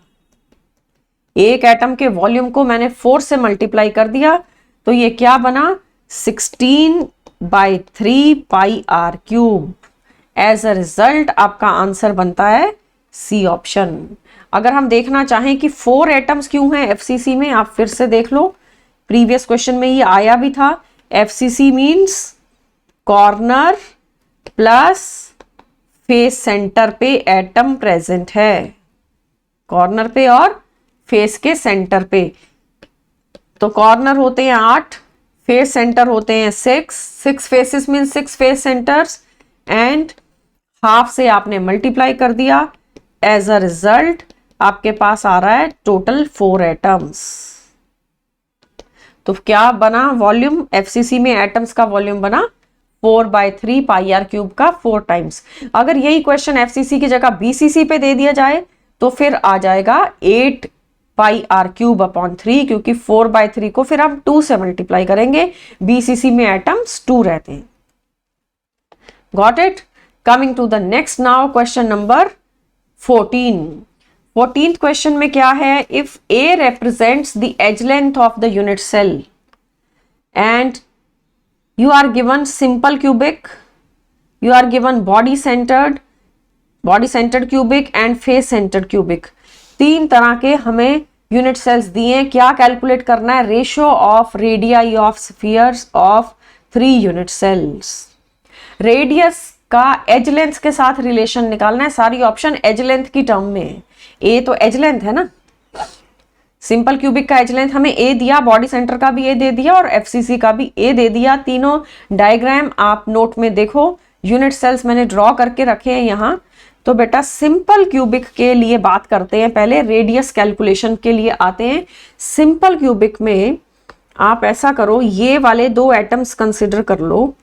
एक एटम के वॉल्यूम को मैंने 4 से मल्टीप्लाई कर दिया, तो ये क्या बना, 16/3 πr³। एज अ रिजल्ट आपका आंसर बनता है सी ऑप्शन। अगर हम देखना चाहें कि 4 एटम्स क्यों हैं एफसीसी में, आप फिर से देख लो, प्रीवियस क्वेश्चन में ये आया भी था। FCC means corner plus face centre पे एटम प्रेजेंट है, कॉर्नर पे और फेस के सेंटर पे। तो कॉर्नर होते हैं 8, फेस सेंटर होते हैं 6 faces mean 6 face centres, and half से आपने मल्टीप्लाई कर दिया। एज अ रिजल्ट आपके पास आ रहा है टोटल 4 एटम्स। तो क्या बना वॉल्यूम, एफसीसी में एटम्स का वॉल्यूम बना 4/3 πr³ का 4 टाइम्स। अगर यही क्वेश्चन एफसीसी की जगह बीसीसी पे दे दिया जाए तो फिर आ जाएगा 8 πr³/3, क्योंकि 4/3 को फिर हम 2 से मल्टीप्लाई करेंगे, बीसीसी में एटम्स 2 रहते हैं। Got it. Coming to the next now, question number 14th question में क्या है, if a represents the edge length of the unit cell and you are given simple cubic, you are given body centered cubic and face centered cubic, 3 तरह के हमें यूनिट सेल्स दिए हैं। क्या कैलकुलेट करना है, ratio of radii of spheres of 3 unit cells. Radius का एज लेंथ के साथ रिलेशन निकालना है, सारी ऑप्शन एज लेंथ की टर्म में है। ए तो एज लेंथ है ना, सिंपल क्यूबिक का एज लेंथ हमें ए दिया, बॉडी सेंटर का भी ए दे दिया और एफसीसी का भी ए दे दिया। तीनों डायग्राम आप नोट में देखो, यूनिट सेल्स मैंने ड्रॉ करके रखे हैं यहाँ। तो बेटा सिंपल क्यूबिक के लिए बात करते हैं, पहले रेडियस कैलकुलेशन के लिए आते हैं। सिंपल क्यूबिक में आप ऐसा करो, ये वाले 2 एटम्स कंसिडर कर लो,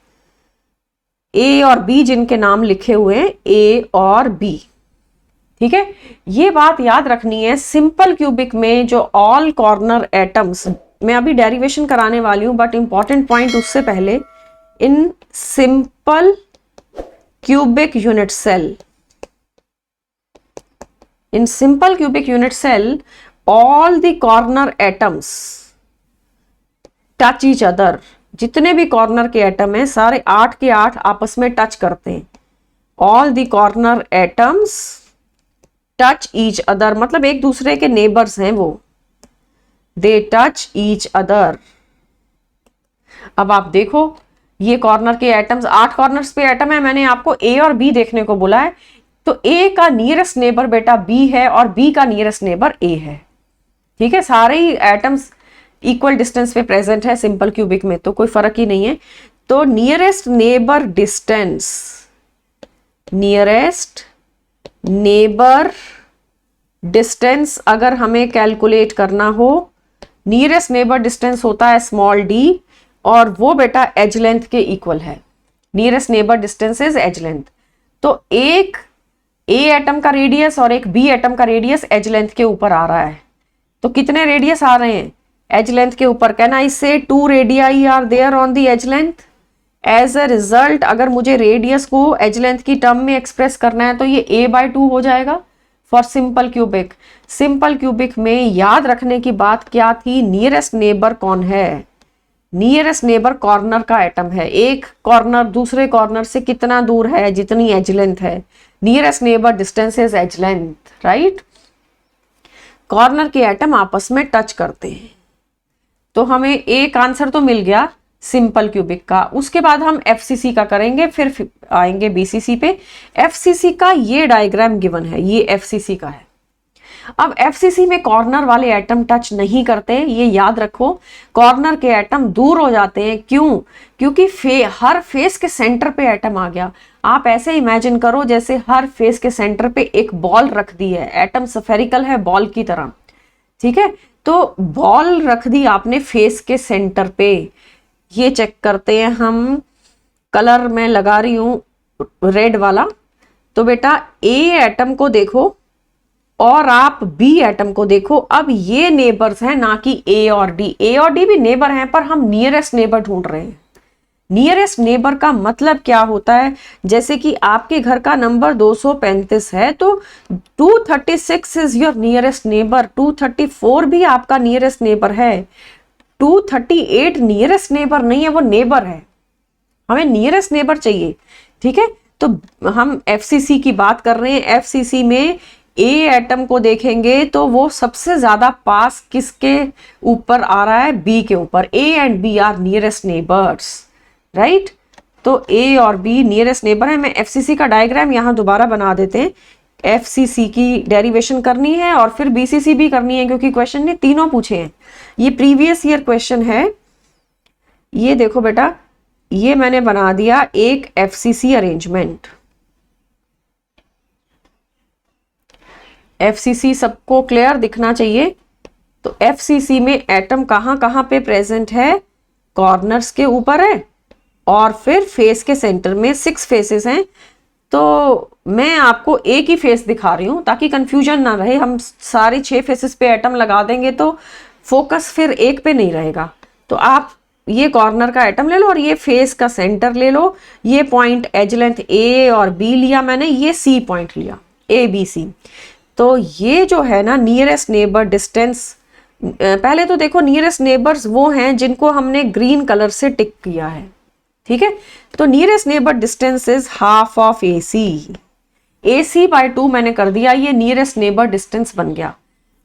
ए और बी जिनके नाम लिखे हुए हैं, ए और बी, ठीक है। ये बात याद रखनी है, सिंपल क्यूबिक में जो ऑल कॉर्नर एटम्स, मैं अभी डेरिवेशन कराने वाली हूं बट इंपॉर्टेंट पॉइंट उससे पहले, in simple cubic unit cell, in simple cubic unit cell all the corner atoms touch each other. जितने भी कॉर्नर के एटम हैं सारे 8 के 8 आपस में टच करते हैं। All the corner atoms touch each other, मतलब एक दूसरे के नेबर्स हैं वो, दे टच ईच अदर। अब आप देखो ये कॉर्नर के एटम्स, 8 कॉर्नर्स पे एटम है, मैंने आपको ए और बी देखने को बोला है, तो ए का नियरेस्ट नेबर बेटा बी है और बी का नियरेस्ट नेबर ए है, ठीक है। सारे ही एटम्स इक्वल डिस्टेंस पे प्रेजेंट है सिंपल क्यूबिक में, तो कोई फर्क ही नहीं है। तो nearest neighbour distance, nearest neighbour distance अगर हमें कैलकुलेट करना हो, नियरेस्ट नेबर डिस्टेंस होता है स्मॉल डी और वो बेटा एज लेंथ के इक्वल है। Nearest neighbour distance is edge length. तो एक ए एटम का रेडियस और एक बी एटम का रेडियस एज लेंथ के ऊपर आ रहा है, तो कितने रेडियस आ रहे हैं एज लेंथ के ऊपर? Can I say 2 radii are there on the edge length. As a result अगर मुझे रेडियस को एज लेंथ की टर्म में एक्सप्रेस करना है तो ये a/2 हो जाएगा for simple cubic. Simple cubic में याद रखने की बात क्या थी, नियरेस्ट नेबर कौन है? नियरेस्ट नेबर कॉर्नर का एटम है। एक कॉर्नर दूसरे कॉर्नर से कितना दूर है? जितनी एज लेंथ है। Nearest neighbour distance is edge length, right. Corner के एटम आपस में टच करते हैं, तो हमें एक आंसर तो मिल गया सिंपल क्यूबिक का। उसके बाद हम एफसीसी का करेंगे, फिर आएंगे बीसीसी पे। एफसीसी का ये डायग्राम गिवन है, ये एफसीसी का है। अब एफसीसी में कॉर्नर वाले एटम टच नहीं करते, ये याद रखो। कॉर्नर के एटम दूर हो जाते हैं, क्यों? क्योंकि हर फेस के सेंटर पे एटम आ गया। आप ऐसे इमेजिन करो जैसे हर फेस के सेंटर पे एक बॉल रख दी है, एटम स्फेरिकल है बॉल की तरह, ठीक है। तो बॉल रख दी आपने फेस के सेंटर पे। ये चेक करते हैं हम, कलर में लगा रही हूं रेड वाला। तो बेटा ए एटम को देखो और आप बी एटम को देखो। अब ये नेबर्स हैं, ना कि ए और डी। ए और डी भी नेबर हैं, पर हम नियरेस्ट नेबर ढूंढ रहे हैं। नियरेस्ट नेबर का मतलब क्या होता है? जैसे कि आपके घर का नंबर 235 है तो 236 इज योर नियरेस्ट नेबर। 234 भी आपका नियरेस्ट नेबर है। 238 नियरेस्ट नेबर नहीं है, वो नेबर है। हमें नियरेस्ट नेबर चाहिए, ठीक है। तो हम एफसीसी की बात कर रहे हैं। एफसीसी में ए एटम को देखेंगे तो वो सबसे ज्यादा पास किसके ऊपर आ रहा है? बी के ऊपर। A and B are nearest neighbours, right. तो ए और बी नियरेस्ट नेबर है। मैं एफसीसी का डायग्राम यहां दोबारा बना देते हैं। एफसीसी की डेरिवेशन करनी है और फिर बीसीसी भी करनी है, क्योंकि क्वेश्चन ने तीनों पूछे हैं। ये प्रीवियस ईयर क्वेश्चन है। ये देखो बेटा, ये मैंने बना दिया एक एफसीसी अरेंजमेंट। एफसीसी सबको क्लियर दिखना चाहिए। तो एफसीसी में एटम कहां कहां पे प्रेजेंट है? कॉर्नर्स के ऊपर है और फिर फेस के सेंटर में 6 फेसेस हैं। तो मैं आपको एक ही फेस दिखा रही हूं ताकि कंफ्यूजन ना रहे। हम सारे 6 फेसेस पे एटम लगा देंगे तो फोकस फिर एक पे नहीं रहेगा। तो आप ये कॉर्नर का एटम ले लो और ये फेस का सेंटर ले लो। ये पॉइंट एज लेंथ ए और बी लिया मैंने, ये सी पॉइंट लिया, ए बी सी। तो ये जो है ना नियरेस्ट नेबर डिस्टेंस, पहले तो देखो नियरेस्ट नेबर्स वो हैं जिनको हमने ग्रीन कलर से टिक किया है, ठीक है। तो nearest neighbour distance is half of A C. A C by 2 मैंने कर दिया, ये नियरेस्ट नेबर डिस्टेंस बन गया।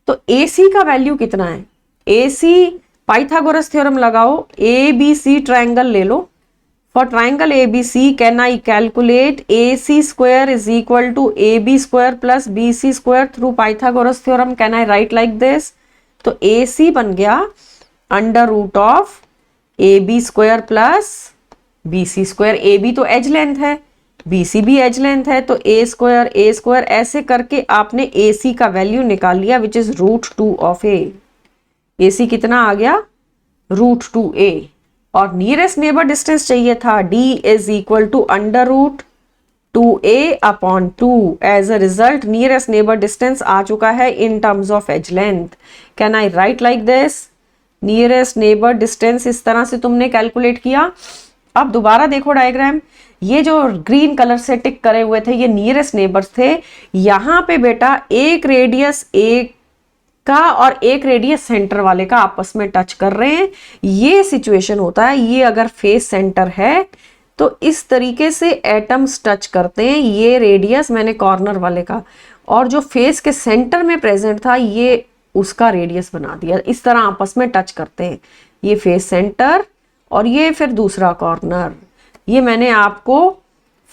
तो ए सी का वैल्यू कितना है? ए सी पाइथागोरस थ्योरम लगाओ, ए बी सी ट्रायंगल ले लो, For triangle ABC, can I calculate AC square is equal to AB square plus BC square through Pythagoras theorem? Can I write like this? तो AC बन गया under root of AB square plus BC square. AB तो एज लेंथ है, BC भी एज लेंथ है, तो A स्क्वायर ऐसे करके आपने AC का वैल्यू निकाल लिया which is √2 of A. AC कितना आ गया? √2A. और नियरेस्ट नेबर डिस्टेंस चाहिए था, D is equal to under root 2A upon 2. As a result nearest neighbour distance आ चुका है in terms of edge length. Can I write like this? Nearest neighbour distance इस तरह से तुमने कैलकुलेट किया. अब दोबारा देखो डायग्राम, ये जो ग्रीन कलर से टिक करे हुए थे ये नियरेस्ट नेबर्स थे. यहां पे बेटा एक रेडियस एक का और एक रेडियस सेंटर वाले का आपस में टच कर रहे हैं. ये सिचुएशन होता है. ये अगर फेस सेंटर है तो इस तरीके से एटम्स टच करते हैं. ये रेडियस मैंने कॉर्नर वाले का, और जो फेस के सेंटर में प्रेजेंट था ये उसका रेडियस बना दिया. इस तरह आपस में टच करते हैं. ये फेस सेंटर और ये फिर दूसरा कॉर्नर. ये मैंने आपको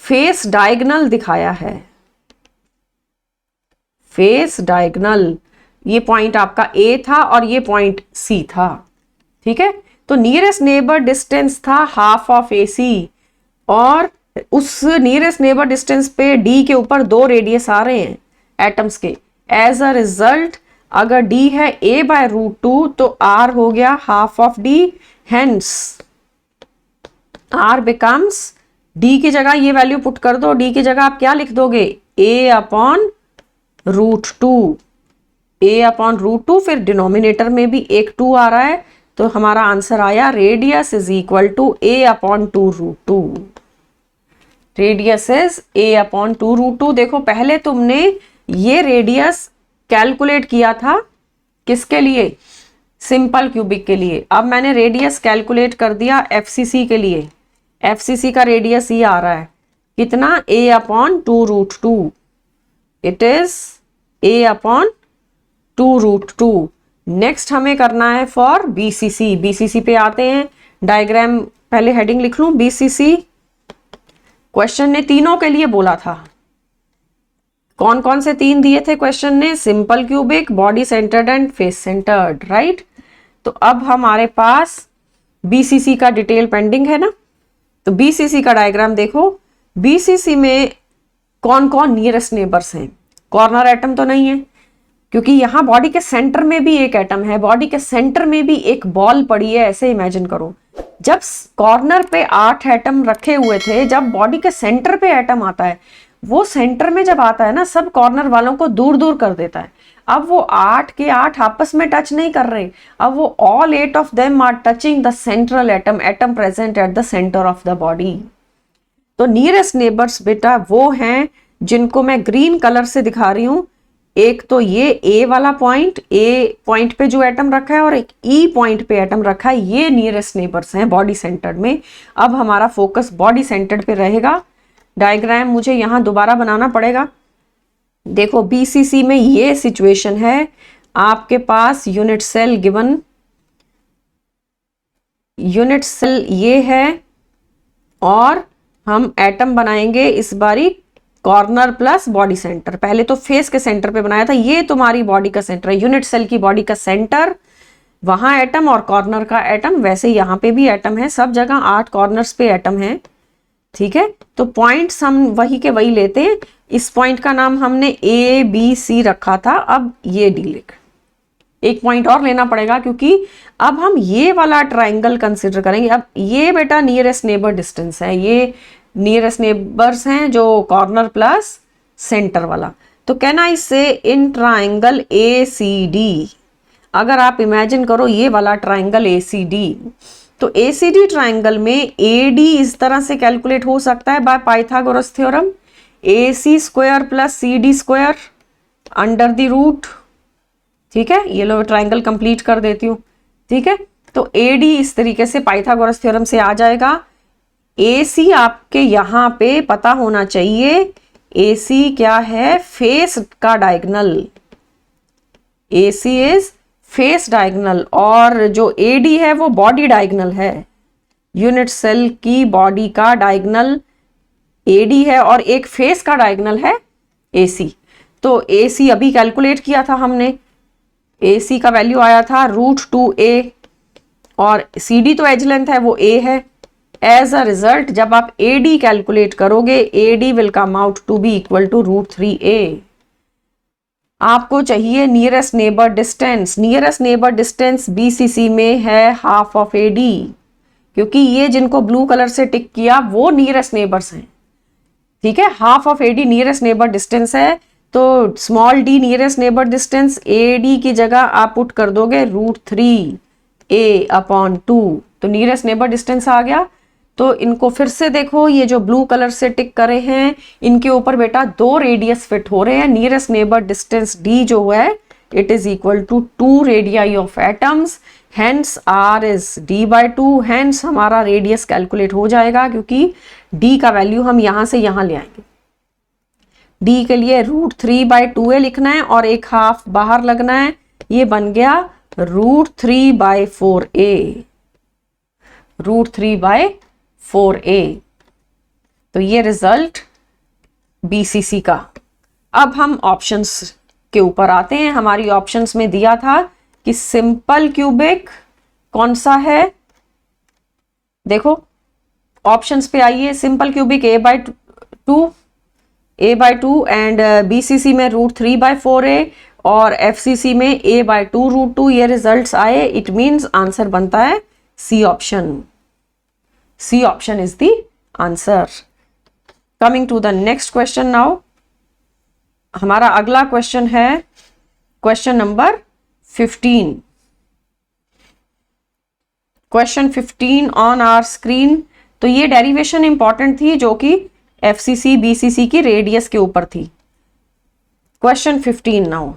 फेस डायगोनल दिखाया है. फेस डायगोनल, ये पॉइंट आपका A था और ये पॉइंट C था. ठीक है, तो नियरेस्ट नेबर डिस्टेंस था हाफ ऑफ AC, और उस नियरेस्ट नेबर डिस्टेंस पे D के ऊपर 2 रेडियस आ रहे हैं एटम्स के. एज अ रिजल्ट अगर D है A बाय √2 तो R हो गया half of D. Hence R becomes, D की जगह ये वैल्यू पुट कर दो. D की जगह आप क्या लिख दोगे? A upon √2. A अपॉन √2, फिर डिनोमिनेटर में भी एक 2 आ रहा है, तो हमारा आंसर आया radius is equal to A upon 2√2. Radius is A upon 2√2. देखो पहले तुमने ये रेडियस कैलकुलेट किया था किसके लिए? सिंपल क्यूबिक के लिए. अब मैंने रेडियस कैलकुलेट कर दिया FCC के लिए. FCC का रेडियस ये आ रहा है कितना? A upon 2√2. It is A upon 2√2. Next हमें करना है फॉर BCC. BCC पे आते हैं. डायग्राम पहले हेडिंग लिख लूं BCC. क्वेश्चन ने तीनों के लिए बोला था. कौन कौन से 3 दिए थे क्वेश्चन ने? Simple cubic, body centred and face centred. Right, तो अब हमारे पास BCC का डिटेल पेंडिंग है ना. तो BCC का डायग्राम देखो. BCC में कौन कौन नियरेस्ट नेबर्स हैं? कॉर्नर एटम तो नहीं है, क्योंकि यहां बॉडी के सेंटर में भी एक एटम है. बॉडी के सेंटर में भी एक बॉल पड़ी है. ऐसे इमेजिन करो, जब कॉर्नर पे 8 एटम रखे हुए थे, जब बॉडी के सेंटर पे एटम आता है, वो सेंटर में जब आता है ना, सब कॉर्नर वालों को दूर दूर कर देता है. अब वो 8 के 8 आपस में टच नहीं कर रहे. अब वो all 8 of them are touching the central atom, atom present at the centre of the body. तो नियरेस्ट नेबर्स बेटा वो हैं जिनको मैं ग्रीन कलर से दिखा रही हूं. एक तो ये A वाला पॉइंट, A पॉइंट पे जो एटम रखा है, और एक E पॉइंट पे एटम रखा है. ये नियरेस्ट नेबर्स हैं बॉडी सेंटर्ड में. अब हमारा फोकस बॉडी सेंटर्ड पे रहेगा. डायग्राम मुझे यहां दोबारा बनाना पड़ेगा. देखो BCC में ये सिचुएशन है. आपके पास unit cell given, unit cell ये है, और हम एटम बनाएंगे इस बारी कॉर्नर प्लस बॉडी सेंटर. पहले तो फेस के सेंटर पे बनाया था. ये तुम्हारी बॉडी का सेंटर है. यूनिट सेल की बॉडी का सेंटर, वहां एटम और कॉर्नर का एटम. वैसे यहां पे भी एटम है, सब जगह 8 कॉर्नर्स पे एटम है. ठीक है, तो पॉइंट्स हम वही के वही लेते हैं. इस पॉइंट का नाम हमने ABC रखा था. अब ये D लिख. एक पॉइंट और लेना पड़ेगा, क्योंकि अब हम ये वाला ट्राइंगल कंसिडर करेंगे. अब ये बेटा नियरेस्ट नेबर डिस्टेंस है. ये नियरेस्ट नेबर्स हैं जो कॉर्नर प्लस सेंटर वाला. तो कैन आई से इन ट्राइंगल ACD, अगर आप इमेजिन करो ये वाला ट्राइंगल ACD, तो ACD ट्राइंगल में AD इस तरह से कैलकुलेट हो सकता है by Pythagoras theorem. AC square plus CD square under the root. ठीक है, ये लो ट्राइंगल कंप्लीट कर देती हूँ. ठीक है, तो AD इस तरीके से पाइथागोरस थ्योरम से आ जाएगा. AC आपके यहां पे पता होना चाहिए. AC क्या है? फेस का diagonal. AC is face diagonal, और जो AD है वो बॉडी डायगोनल है. यूनिट सेल की बॉडी का डायगोनल AD है और एक फेस का डायगोनल है AC। तो AC अभी कैलकुलेट किया था हमने, AC का वैल्यू आया था √2a और CD तो एज लेंथ है वो A है। एज अ रिजल्ट जब आप AD कैलकुलेट करोगे AD will come out to be equal to √3a। आपको चाहिए nearest neighbour distance. Nearest neighbour distance BCC में है हाफ ऑफ AD, क्योंकि ये जिनको ब्लू कलर से टिक किया वो नियरेस्ट नेबर्स हैं। ठीक है, half of AD nearest neighbour distance है, तो small d nearest neighbour distance AD की जगह आप पुट कर दोगे √3a/2, तो नियरेस्ट नेबर डिस्टेंस आ गया। तो इनको फिर से देखो, ये जो ब्लू कलर से टिक करे हैं इनके ऊपर बेटा 2 रेडियस फिट हो रहे हैं। नियरेस्ट नेबर डिस्टेंस D जो है it is equal to 2 radii of atoms, hence R is D/2। Hence हमारा रेडियस कैलकुलेट हो जाएगा, क्योंकि D का वैल्यू हम यहां से यहां ले आएंगे। D के लिए √3/2a लिखना है और एक हाफ बाहर लगना है, ये बन गया √3/4a। √3/4a। तो ये रिजल्ट BCC का। अब हम ऑप्शंस के ऊपर आते हैं। हमारी ऑप्शंस में दिया था कि सिंपल क्यूबिक कौन सा है, देखो ऑप्शंस पे आइए। Simple cubic a/2 and BCC में √3/4a और FCC में a/2 ये रिजल्ट्स आए। इट मींस आंसर बनता है C option. C option is the answer. Coming to the next question now. हमारा अगला क्वेश्चन है question number 15। Question 15 on our screen. तो ये डेरिवेशन इंपॉर्टेंट थी जो कि FCC BCC की रेडियस के ऊपर थी। Question 15 now.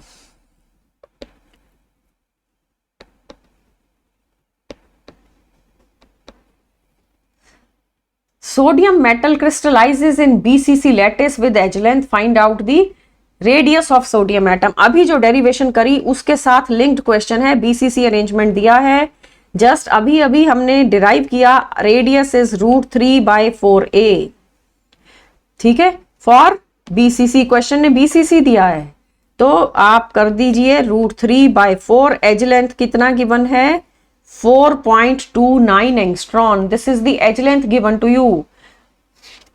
Sodium metal crystallizes in BCC lattice with edge length. Find out the radius of sodium atom. अभी जो डेरिवेशन करी उसके साथ लिंक्ड क्वेश्चन है, BCC अरेंजमेंट दिया है। जस्ट अभी अभी हमने डिराइव किया, रेडियस इज √3/4a। ठीक है, फॉर BCC क्वेश्चन ने BCC दिया है, तो आप कर दीजिए √3/4। एज लेंथ कितना गिवन है, 4.29 angstrom. This is the edge length given to you.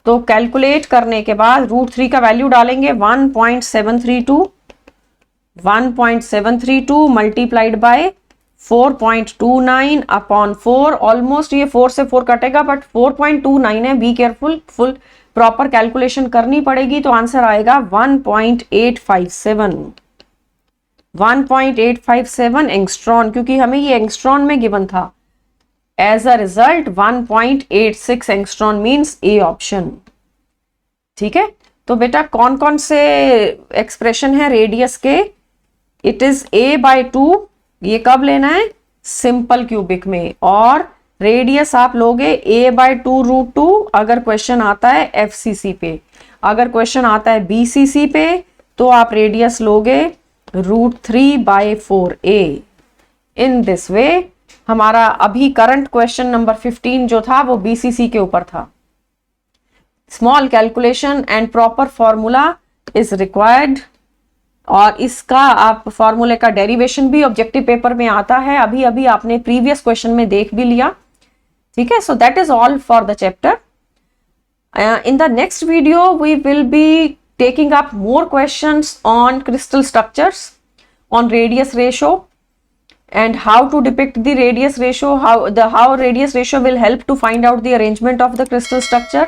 तो कैलकुलेट करने के बाद √3 का वैल्यू डालेंगे 1.732 मल्टीप्लाइड बाय 4.29/4। ऑलमोस्ट ये 4 से 4 कटेगा, बट 4.29 है। Be careful, full proper calculation करनी पड़ेगी। तो आंसर आएगा 1.857 एंगस्ट्रॉन, क्योंकि हमें ये एंगस्ट्रॉन में गिवन था। As a result 1.86 angstrom means A option. ठीक है, तो बेटा कौन कौन से एक्सप्रेशन है रेडियस के, इट इज a/2। ये कब लेना है, सिंपल क्यूबिक में, और रेडियस आप लोगे a/2 अगर क्वेश्चन आता है FCC पे। अगर क्वेश्चन आता है BCC पे तो आप रेडियस लोगे √3/4a। इन दिस वे हमारा अभी करंट क्वेश्चन नंबर 15 जो था वो BCC के ऊपर था। Small calculation and proper formula is required, और इसका आप फॉर्मूले का डेरिवेशन भी ऑब्जेक्टिव पेपर में आता है। अभी अभी आपने प्रीवियस क्वेश्चन में देख भी लिया। ठीक है, so that is all for the chapter. In the next video we will be taking up more questions on crystal structures, on radius ratio and how to depict the radius ratio, how radius ratio will help to find out the arrangement of the crystal structure.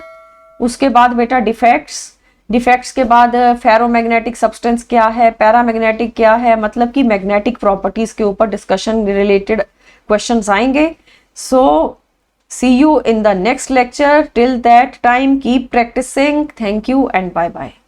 उसके बाद बेटा डिफेक्ट्स के बाद फेरोमैग्नेटिक सब्सटेंस क्या है, पैरामैग्नेटिक क्या है, मतलब कि मैग्नेटिक प्रॉपर्टीज के ऊपर डिस्कशन रिलेटेड क्वेश्चंस आएंगे। सो see you in the next lecture. Till that time, keep practicing. Thank you and bye bye.